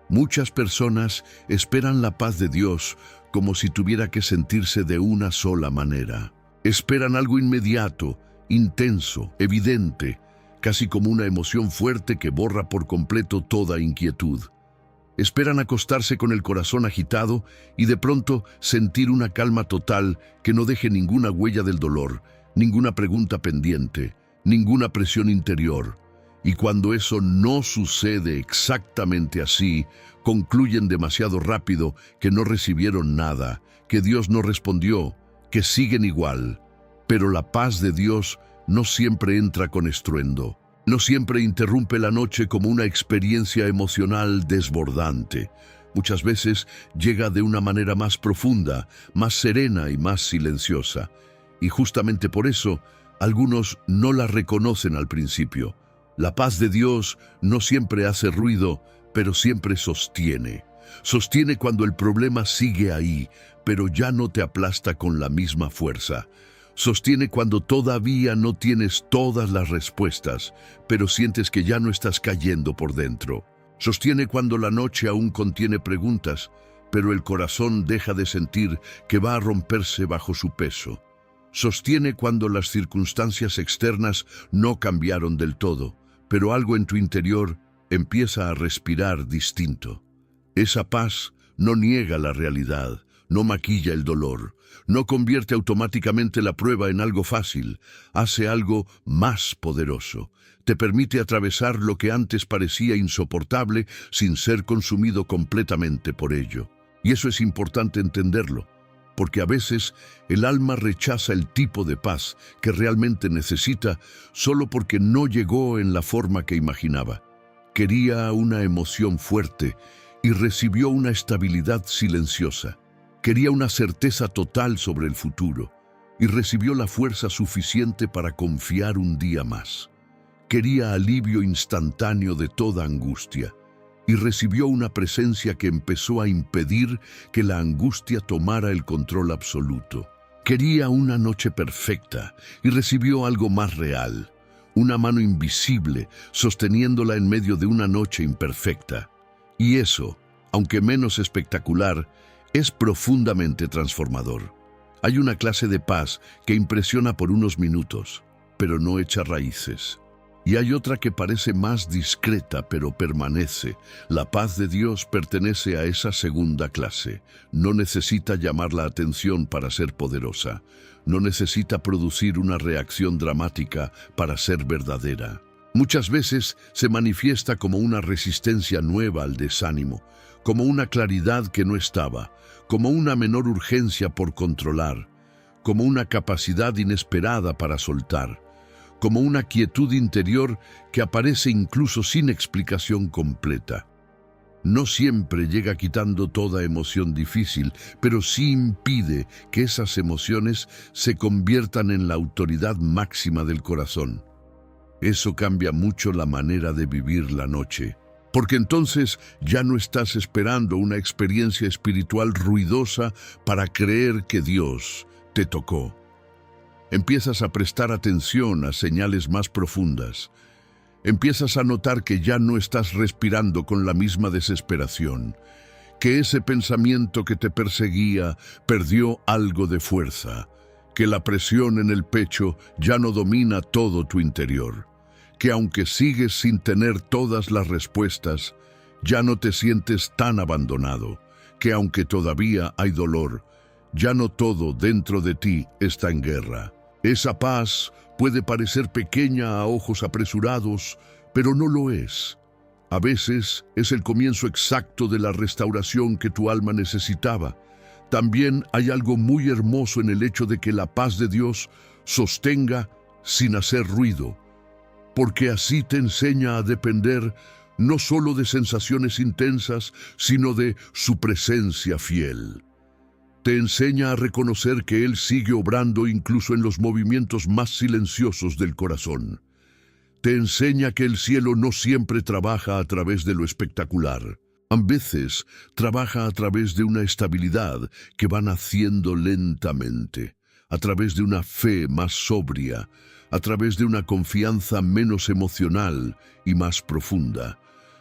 Muchas personas esperan la paz de Dios como si tuviera que sentirse de una sola manera. Esperan algo inmediato, intenso, evidente, casi como una emoción fuerte que borra por completo toda inquietud. Esperan acostarse con el corazón agitado y de pronto sentir una calma total que no deje ninguna huella del dolor, ninguna pregunta pendiente, ninguna presión interior. Y cuando eso no sucede exactamente así, concluyen demasiado rápido que no recibieron nada, que Dios no respondió, que siguen igual. Pero la paz de Dios no siempre entra con estruendo. No siempre interrumpe la noche como una experiencia emocional desbordante. Muchas veces llega de una manera más profunda, más serena y más silenciosa. Y justamente por eso, algunos no la reconocen al principio. La paz de Dios no siempre hace ruido, pero siempre sostiene. Sostiene cuando el problema sigue ahí, pero ya no te aplasta con la misma fuerza. Sostiene cuando todavía no tienes todas las respuestas, pero sientes que ya no estás cayendo por dentro. Sostiene cuando la noche aún contiene preguntas, pero el corazón deja de sentir que va a romperse bajo su peso. Sostiene cuando las circunstancias externas no cambiaron del todo, pero algo en tu interior empieza a respirar distinto. Esa paz no niega la realidad, no maquilla el dolor, no convierte automáticamente la prueba en algo fácil, hace algo más poderoso. Te permite atravesar lo que antes parecía insoportable sin ser consumido completamente por ello. Y eso es importante entenderlo, porque a veces el alma rechaza el tipo de paz que realmente necesita solo porque no llegó en la forma que imaginaba. Quería una emoción fuerte y recibió una estabilidad silenciosa. Quería una certeza total sobre el futuro y recibió la fuerza suficiente para confiar un día más. Quería alivio instantáneo de toda angustia y recibió una presencia que empezó a impedir que la angustia tomara el control absoluto. Quería una noche perfecta y recibió algo más real, una mano invisible sosteniéndola en medio de una noche imperfecta. Y eso, aunque menos espectacular, es profundamente transformador. Hay una clase de paz que impresiona por unos minutos, pero no echa raíces. Y hay otra que parece más discreta, pero permanece. La paz de Dios pertenece a esa segunda clase. No necesita llamar la atención para ser poderosa. No necesita producir una reacción dramática para ser verdadera. Muchas veces se manifiesta como una resistencia nueva al desánimo, como una claridad que no estaba, como una menor urgencia por controlar, como una capacidad inesperada para soltar, como una quietud interior que aparece incluso sin explicación completa. No siempre llega quitando toda emoción difícil, pero sí impide que esas emociones se conviertan en la autoridad máxima del corazón. Eso cambia mucho la manera de vivir la noche, porque entonces ya no estás esperando una experiencia espiritual ruidosa para creer que Dios te tocó. Empiezas a prestar atención a señales más profundas. Empiezas a notar que ya no estás respirando con la misma desesperación, que ese pensamiento que te perseguía perdió algo de fuerza, que la presión en el pecho ya no domina todo tu interior, que aunque sigues sin tener todas las respuestas, ya no te sientes tan abandonado, que aunque todavía hay dolor, ya no todo dentro de ti está en guerra. Esa paz puede parecer pequeña a ojos apresurados, pero no lo es. A veces es el comienzo exacto de la restauración que tu alma necesitaba. También hay algo muy hermoso en el hecho de que la paz de Dios sostenga sin hacer ruido, porque así te enseña a depender no solo de sensaciones intensas, sino de su presencia fiel. Te enseña a reconocer que Él sigue obrando incluso en los movimientos más silenciosos del corazón. Te enseña que el cielo no siempre trabaja a través de lo espectacular. A veces trabaja a través de una estabilidad que va naciendo lentamente, a través de una fe más sobria, a través de una confianza menos emocional y más profunda,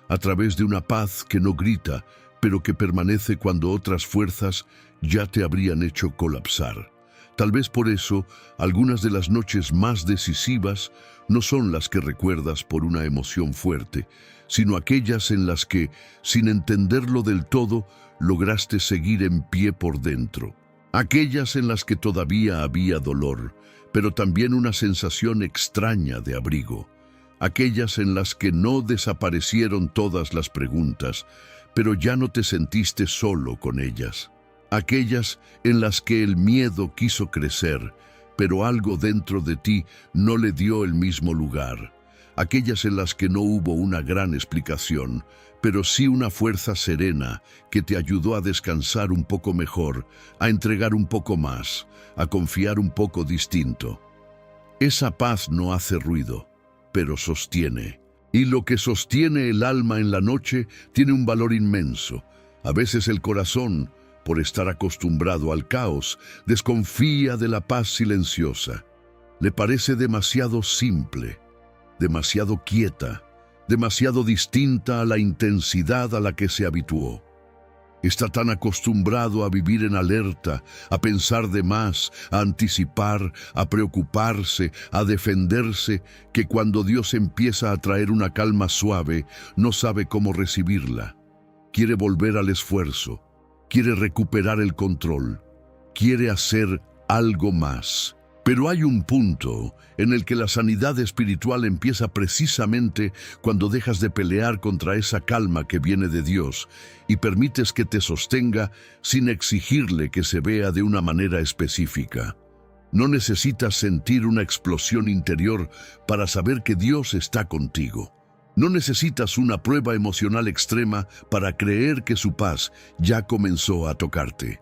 a través de una paz que no grita, pero que permanece cuando otras fuerzas ya te habrían hecho colapsar. Tal vez por eso, algunas de las noches más decisivas no son las que recuerdas por una emoción fuerte, sino aquellas en las que, sin entenderlo del todo, lograste seguir en pie por dentro. Aquellas en las que todavía había dolor, pero también una sensación extraña de abrigo. Aquellas en las que no desaparecieron todas las preguntas, pero ya no te sentiste solo con ellas. Aquellas en las que el miedo quiso crecer, pero algo dentro de ti no le dio el mismo lugar. Aquellas en las que no hubo una gran explicación, pero sí una fuerza serena que te ayudó a descansar un poco mejor, a entregar un poco más, a confiar un poco distinto. Esa paz no hace ruido, pero sostiene. Y lo que sostiene el alma en la noche tiene un valor inmenso. A veces el corazón, por estar acostumbrado al caos, desconfía de la paz silenciosa. Le parece demasiado simple, demasiado quieta, demasiado distinta a la intensidad a la que se habituó. Está tan acostumbrado a vivir en alerta, a pensar de más, a anticipar, a preocuparse, a defenderse, que cuando Dios empieza a traer una calma suave, no sabe cómo recibirla. Quiere volver al esfuerzo. quiere recuperar el control, quiere hacer algo más. Pero hay un punto en el que la sanidad espiritual empieza precisamente cuando dejas de pelear contra esa calma que viene de Dios y permites que te sostenga sin exigirle que se vea de una manera específica. No necesitas sentir una explosión interior para saber que Dios está contigo. No necesitas una prueba emocional extrema para creer que su paz ya comenzó a tocarte.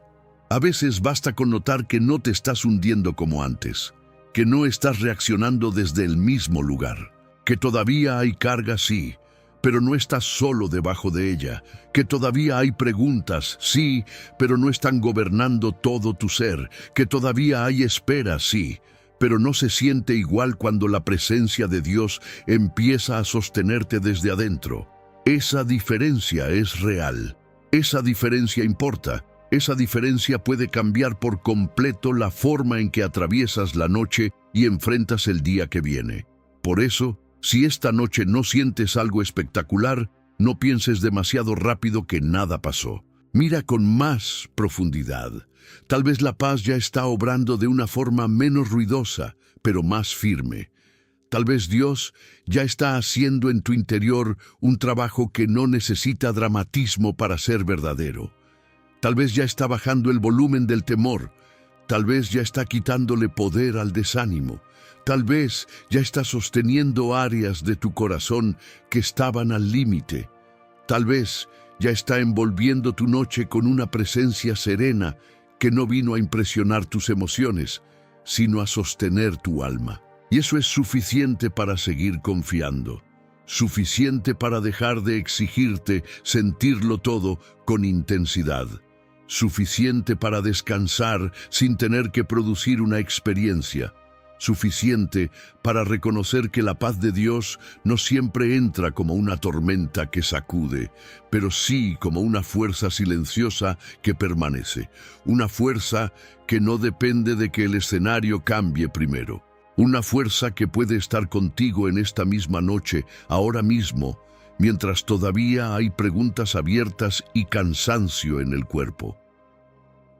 A veces basta con notar que no te estás hundiendo como antes, que no estás reaccionando desde el mismo lugar, que todavía hay carga, sí, pero no estás solo debajo de ella, que todavía hay preguntas, sí, pero no están gobernando todo tu ser, que todavía hay espera, sí, pero no se siente igual cuando la presencia de Dios empieza a sostenerte desde adentro. Esa diferencia es real, esa diferencia importa. Esa diferencia puede cambiar por completo la forma en que atraviesas la noche y enfrentas el día que viene. Por eso, si esta noche no sientes algo espectacular, no pienses demasiado rápido que nada pasó. Mira con más profundidad. Tal vez la paz ya está obrando de una forma menos ruidosa, pero más firme. Tal vez Dios ya está haciendo en tu interior un trabajo que no necesita dramatismo para ser verdadero. Tal vez ya está bajando el volumen del temor. Tal vez ya está quitándole poder al desánimo. Tal vez ya está sosteniendo áreas de tu corazón que estaban al límite. Tal vez ya está envolviendo tu noche con una presencia serena que no vino a impresionar tus emociones, sino a sostener tu alma. Y eso es suficiente para seguir confiando. Suficiente para dejar de exigirte sentirlo todo con intensidad. Suficiente para descansar sin tener que producir una experiencia. Suficiente para reconocer que la paz de Dios no siempre entra como una tormenta que sacude, pero sí como una fuerza silenciosa que permanece. Una fuerza que no depende de que el escenario cambie primero. Una fuerza que puede estar contigo en esta misma noche, ahora mismo, mientras todavía hay preguntas abiertas y cansancio en el cuerpo.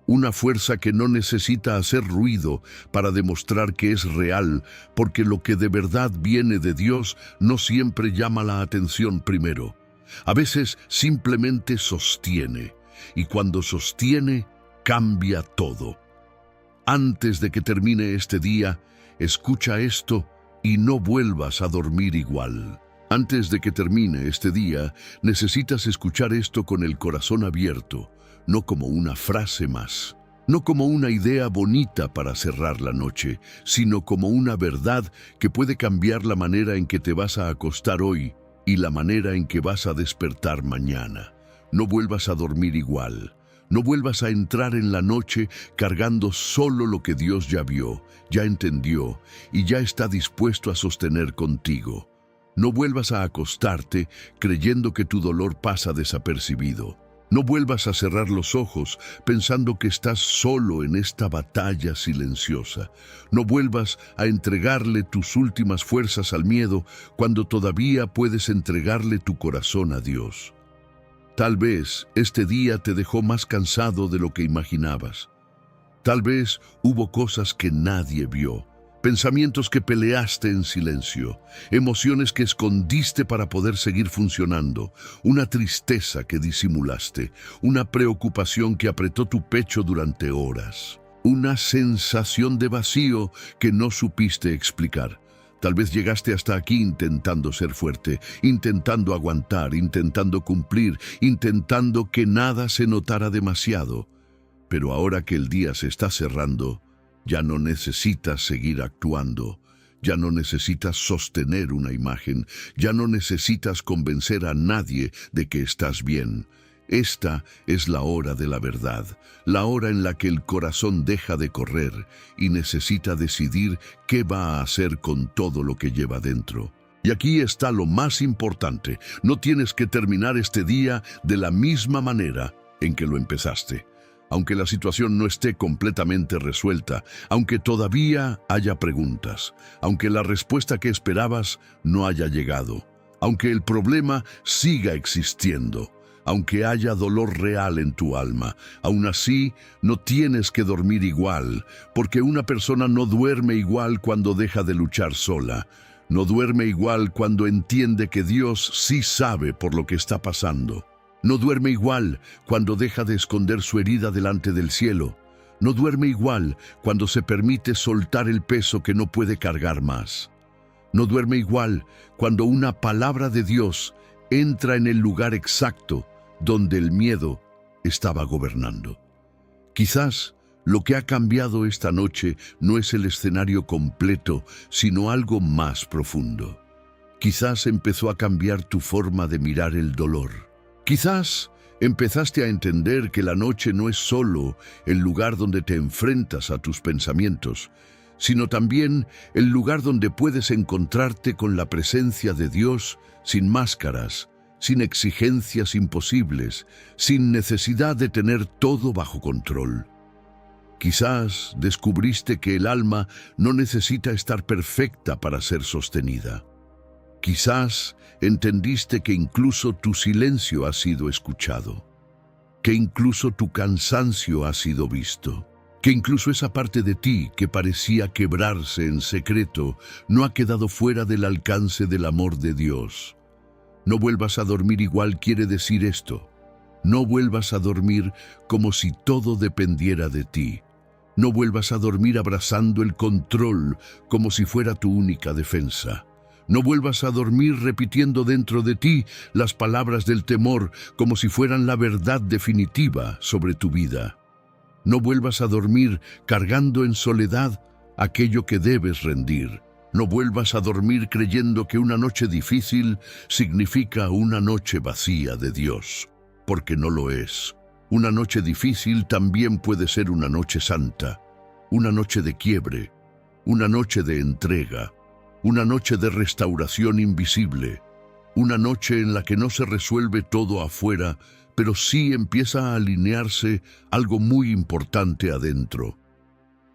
Una fuerza que no necesita hacer ruido para demostrar que es real, porque lo que de verdad viene de Dios no siempre llama la atención primero. A veces simplemente sostiene, y cuando sostiene, cambia todo. Antes de que termine este día, escucha esto y no vuelvas a dormir igual. Antes de que termine este día, necesitas escuchar esto con el corazón abierto, no como una frase más, no como una idea bonita para cerrar la noche, sino como una verdad que puede cambiar la manera en que te vas a acostar hoy y la manera en que vas a despertar mañana. No vuelvas a dormir igual. No vuelvas a entrar en la noche cargando solo lo que Dios ya vio, ya entendió y ya está dispuesto a sostener contigo. No vuelvas a acostarte creyendo que tu dolor pasa desapercibido. No vuelvas a cerrar los ojos pensando que estás solo en esta batalla silenciosa. No vuelvas a entregarle tus últimas fuerzas al miedo cuando todavía puedes entregarle tu corazón a Dios. Tal vez este día te dejó más cansado de lo que imaginabas. Tal vez hubo cosas que nadie vio, pensamientos que peleaste en silencio, emociones que escondiste para poder seguir funcionando, una tristeza que disimulaste, una preocupación que apretó tu pecho durante horas, una sensación de vacío que no supiste explicar. Tal vez llegaste hasta aquí intentando ser fuerte, intentando aguantar, intentando cumplir, intentando que nada se notara demasiado. Pero ahora que el día se está cerrando, ya no necesitas seguir actuando, ya no necesitas sostener una imagen, ya no necesitas convencer a nadie de que estás bien. Esta es la hora de la verdad, la hora en la que el corazón deja de correr y necesita decidir qué va a hacer con todo lo que lleva dentro. Y aquí está lo más importante, no tienes que terminar este día de la misma manera en que lo empezaste. Aunque la situación no esté completamente resuelta, aunque todavía haya preguntas, aunque la respuesta que esperabas no haya llegado, aunque el problema siga existiendo, aunque haya dolor real en tu alma. Aún así, no tienes que dormir igual, porque una persona no duerme igual cuando deja de luchar sola. No duerme igual cuando entiende que Dios sí sabe por lo que está pasando. No duerme igual cuando deja de esconder su herida delante del cielo. No duerme igual cuando se permite soltar el peso que no puede cargar más. No duerme igual cuando una palabra de Dios entra en el lugar exacto donde el miedo estaba gobernando. Quizás lo que ha cambiado esta noche no es el escenario completo, sino algo más profundo. Quizás empezó a cambiar tu forma de mirar el dolor. Quizás empezaste a entender que la noche no es solo el lugar donde te enfrentas a tus pensamientos, sino también el lugar donde puedes encontrarte con la presencia de Dios sin máscaras, sin exigencias imposibles, sin necesidad de tener todo bajo control. Quizás descubriste que el alma no necesita estar perfecta para ser sostenida. Quizás entendiste que incluso tu silencio ha sido escuchado, que incluso tu cansancio ha sido visto, que incluso esa parte de ti que parecía quebrarse en secreto no ha quedado fuera del alcance del amor de Dios. No vuelvas a dormir igual quiere decir esto. No vuelvas a dormir como si todo dependiera de ti. No vuelvas a dormir abrazando el control como si fuera tu única defensa. No vuelvas a dormir repitiendo dentro de ti las palabras del temor como si fueran la verdad definitiva sobre tu vida. No vuelvas a dormir cargando en soledad aquello que debes rendir. No vuelvas a dormir creyendo que una noche difícil significa una noche vacía de Dios, porque no lo es. Una noche difícil también puede ser una noche santa, una noche de quiebre, una noche de entrega, una noche de restauración invisible, una noche en la que no se resuelve todo afuera, pero sí empieza a alinearse algo muy importante adentro.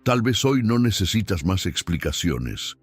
Tal vez hoy no necesitas más explicaciones.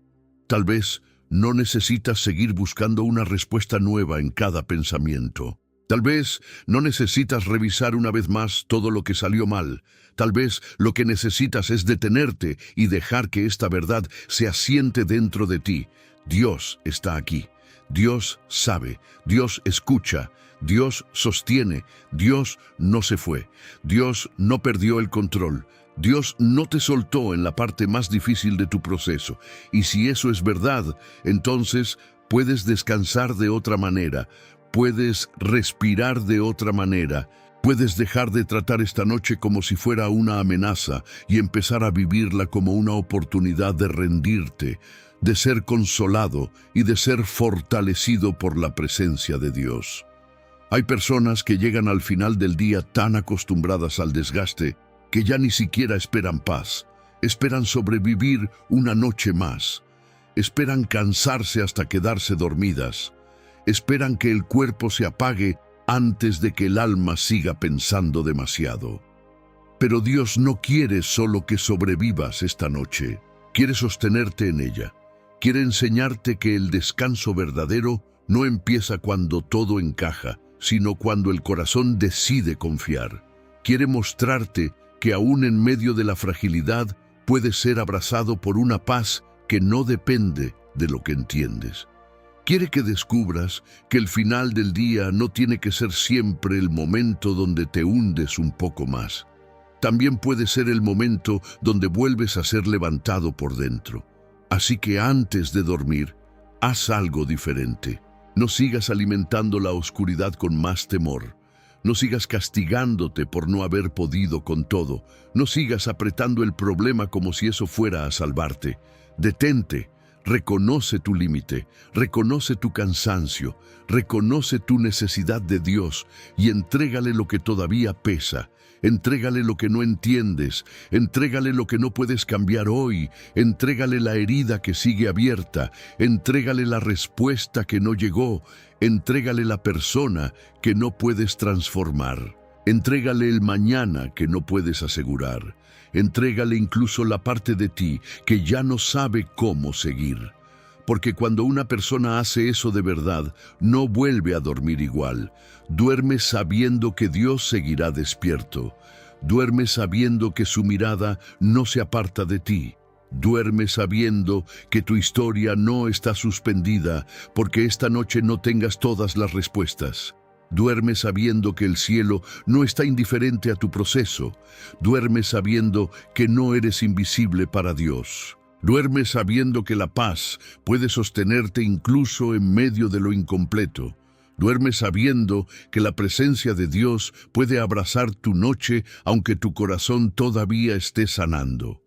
Tal vez no necesitas seguir buscando una respuesta nueva en cada pensamiento. Tal vez no necesitas revisar una vez más todo lo que salió mal. Tal vez lo que necesitas es detenerte y dejar que esta verdad se asiente dentro de ti. Dios está aquí. Dios sabe. Dios escucha. Dios sostiene. Dios no se fue. Dios no perdió el control. Dios no te soltó en la parte más difícil de tu proceso. Y si eso es verdad, entonces puedes descansar de otra manera. Puedes respirar de otra manera. Puedes dejar de tratar esta noche como si fuera una amenaza y empezar a vivirla como una oportunidad de rendirte, de ser consolado y de ser fortalecido por la presencia de Dios. Hay personas que llegan al final del día tan acostumbradas al desgaste que ya ni siquiera esperan paz. Esperan sobrevivir una noche más. Esperan cansarse hasta quedarse dormidas. Esperan que el cuerpo se apague antes de que el alma siga pensando demasiado. Pero Dios no quiere solo que sobrevivas esta noche. Quiere sostenerte en ella. Quiere enseñarte que el descanso verdadero no empieza cuando todo encaja, sino cuando el corazón decide confiar. Quiere mostrarte que aún en medio de la fragilidad puedes ser abrazado por una paz que no depende de lo que entiendes. Quiere que descubras que el final del día no tiene que ser siempre el momento donde te hundes un poco más. También puede ser el momento donde vuelves a ser levantado por dentro. Así que antes de dormir, haz algo diferente. No sigas alimentando la oscuridad con más temor. No sigas castigándote por no haber podido con todo. No sigas apretando el problema como si eso fuera a salvarte. Detente. Reconoce tu límite, reconoce tu cansancio, reconoce tu necesidad de Dios y entrégale lo que todavía pesa, entrégale lo que no entiendes, entrégale lo que no puedes cambiar hoy, entrégale la herida que sigue abierta, entrégale la respuesta que no llegó, entrégale la persona que no puedes transformar, entrégale el mañana que no puedes asegurar. Entrégale incluso la parte de ti que ya no sabe cómo seguir. porque cuando una persona hace eso de verdad, no vuelve a dormir igual. Duerme sabiendo que Dios seguirá despierto. Duerme sabiendo que su mirada no se aparta de ti. Duerme sabiendo que tu historia no está suspendida, porque esta noche no tengas todas las respuestas. Duerme sabiendo que el cielo no está indiferente a tu proceso. Duerme sabiendo que no eres invisible para Dios. Duerme sabiendo que la paz puede sostenerte incluso en medio de lo incompleto. Duerme sabiendo que la presencia de Dios puede abrazar tu noche aunque tu corazón todavía esté sanando.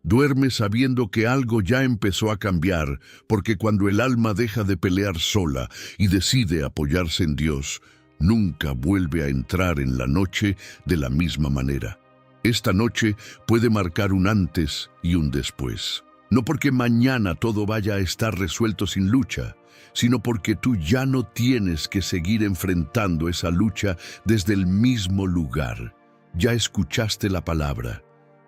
Duerme sabiendo que algo ya empezó a cambiar, porque cuando el alma deja de pelear sola y decide apoyarse en Dios, nunca vuelve a entrar en la noche de la misma manera. Esta noche puede marcar un antes y un después. No porque mañana todo vaya a estar resuelto sin lucha, sino porque tú ya no tienes que seguir enfrentando esa lucha desde el mismo lugar. Ya escuchaste la palabra.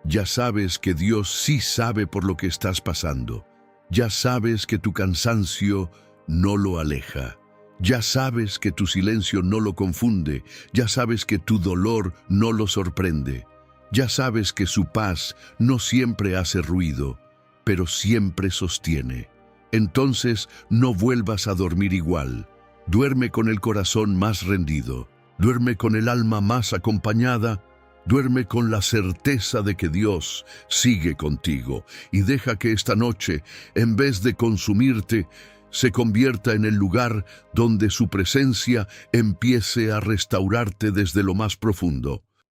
Ya sabes que Dios sí sabe por lo que estás pasando. Ya sabes que tu cansancio no lo aleja. Ya sabes que tu silencio no lo confunde. Ya sabes que tu dolor no lo sorprende. Ya sabes que su paz no siempre hace ruido, pero siempre sostiene. Entonces no vuelvas a dormir igual. Duerme con el corazón más rendido. Duerme con el alma más acompañada. Duerme con la certeza de que Dios sigue contigo y deja que esta noche, en vez de consumirte, se convierta en el lugar donde su presencia empiece a restaurarte desde lo más profundo.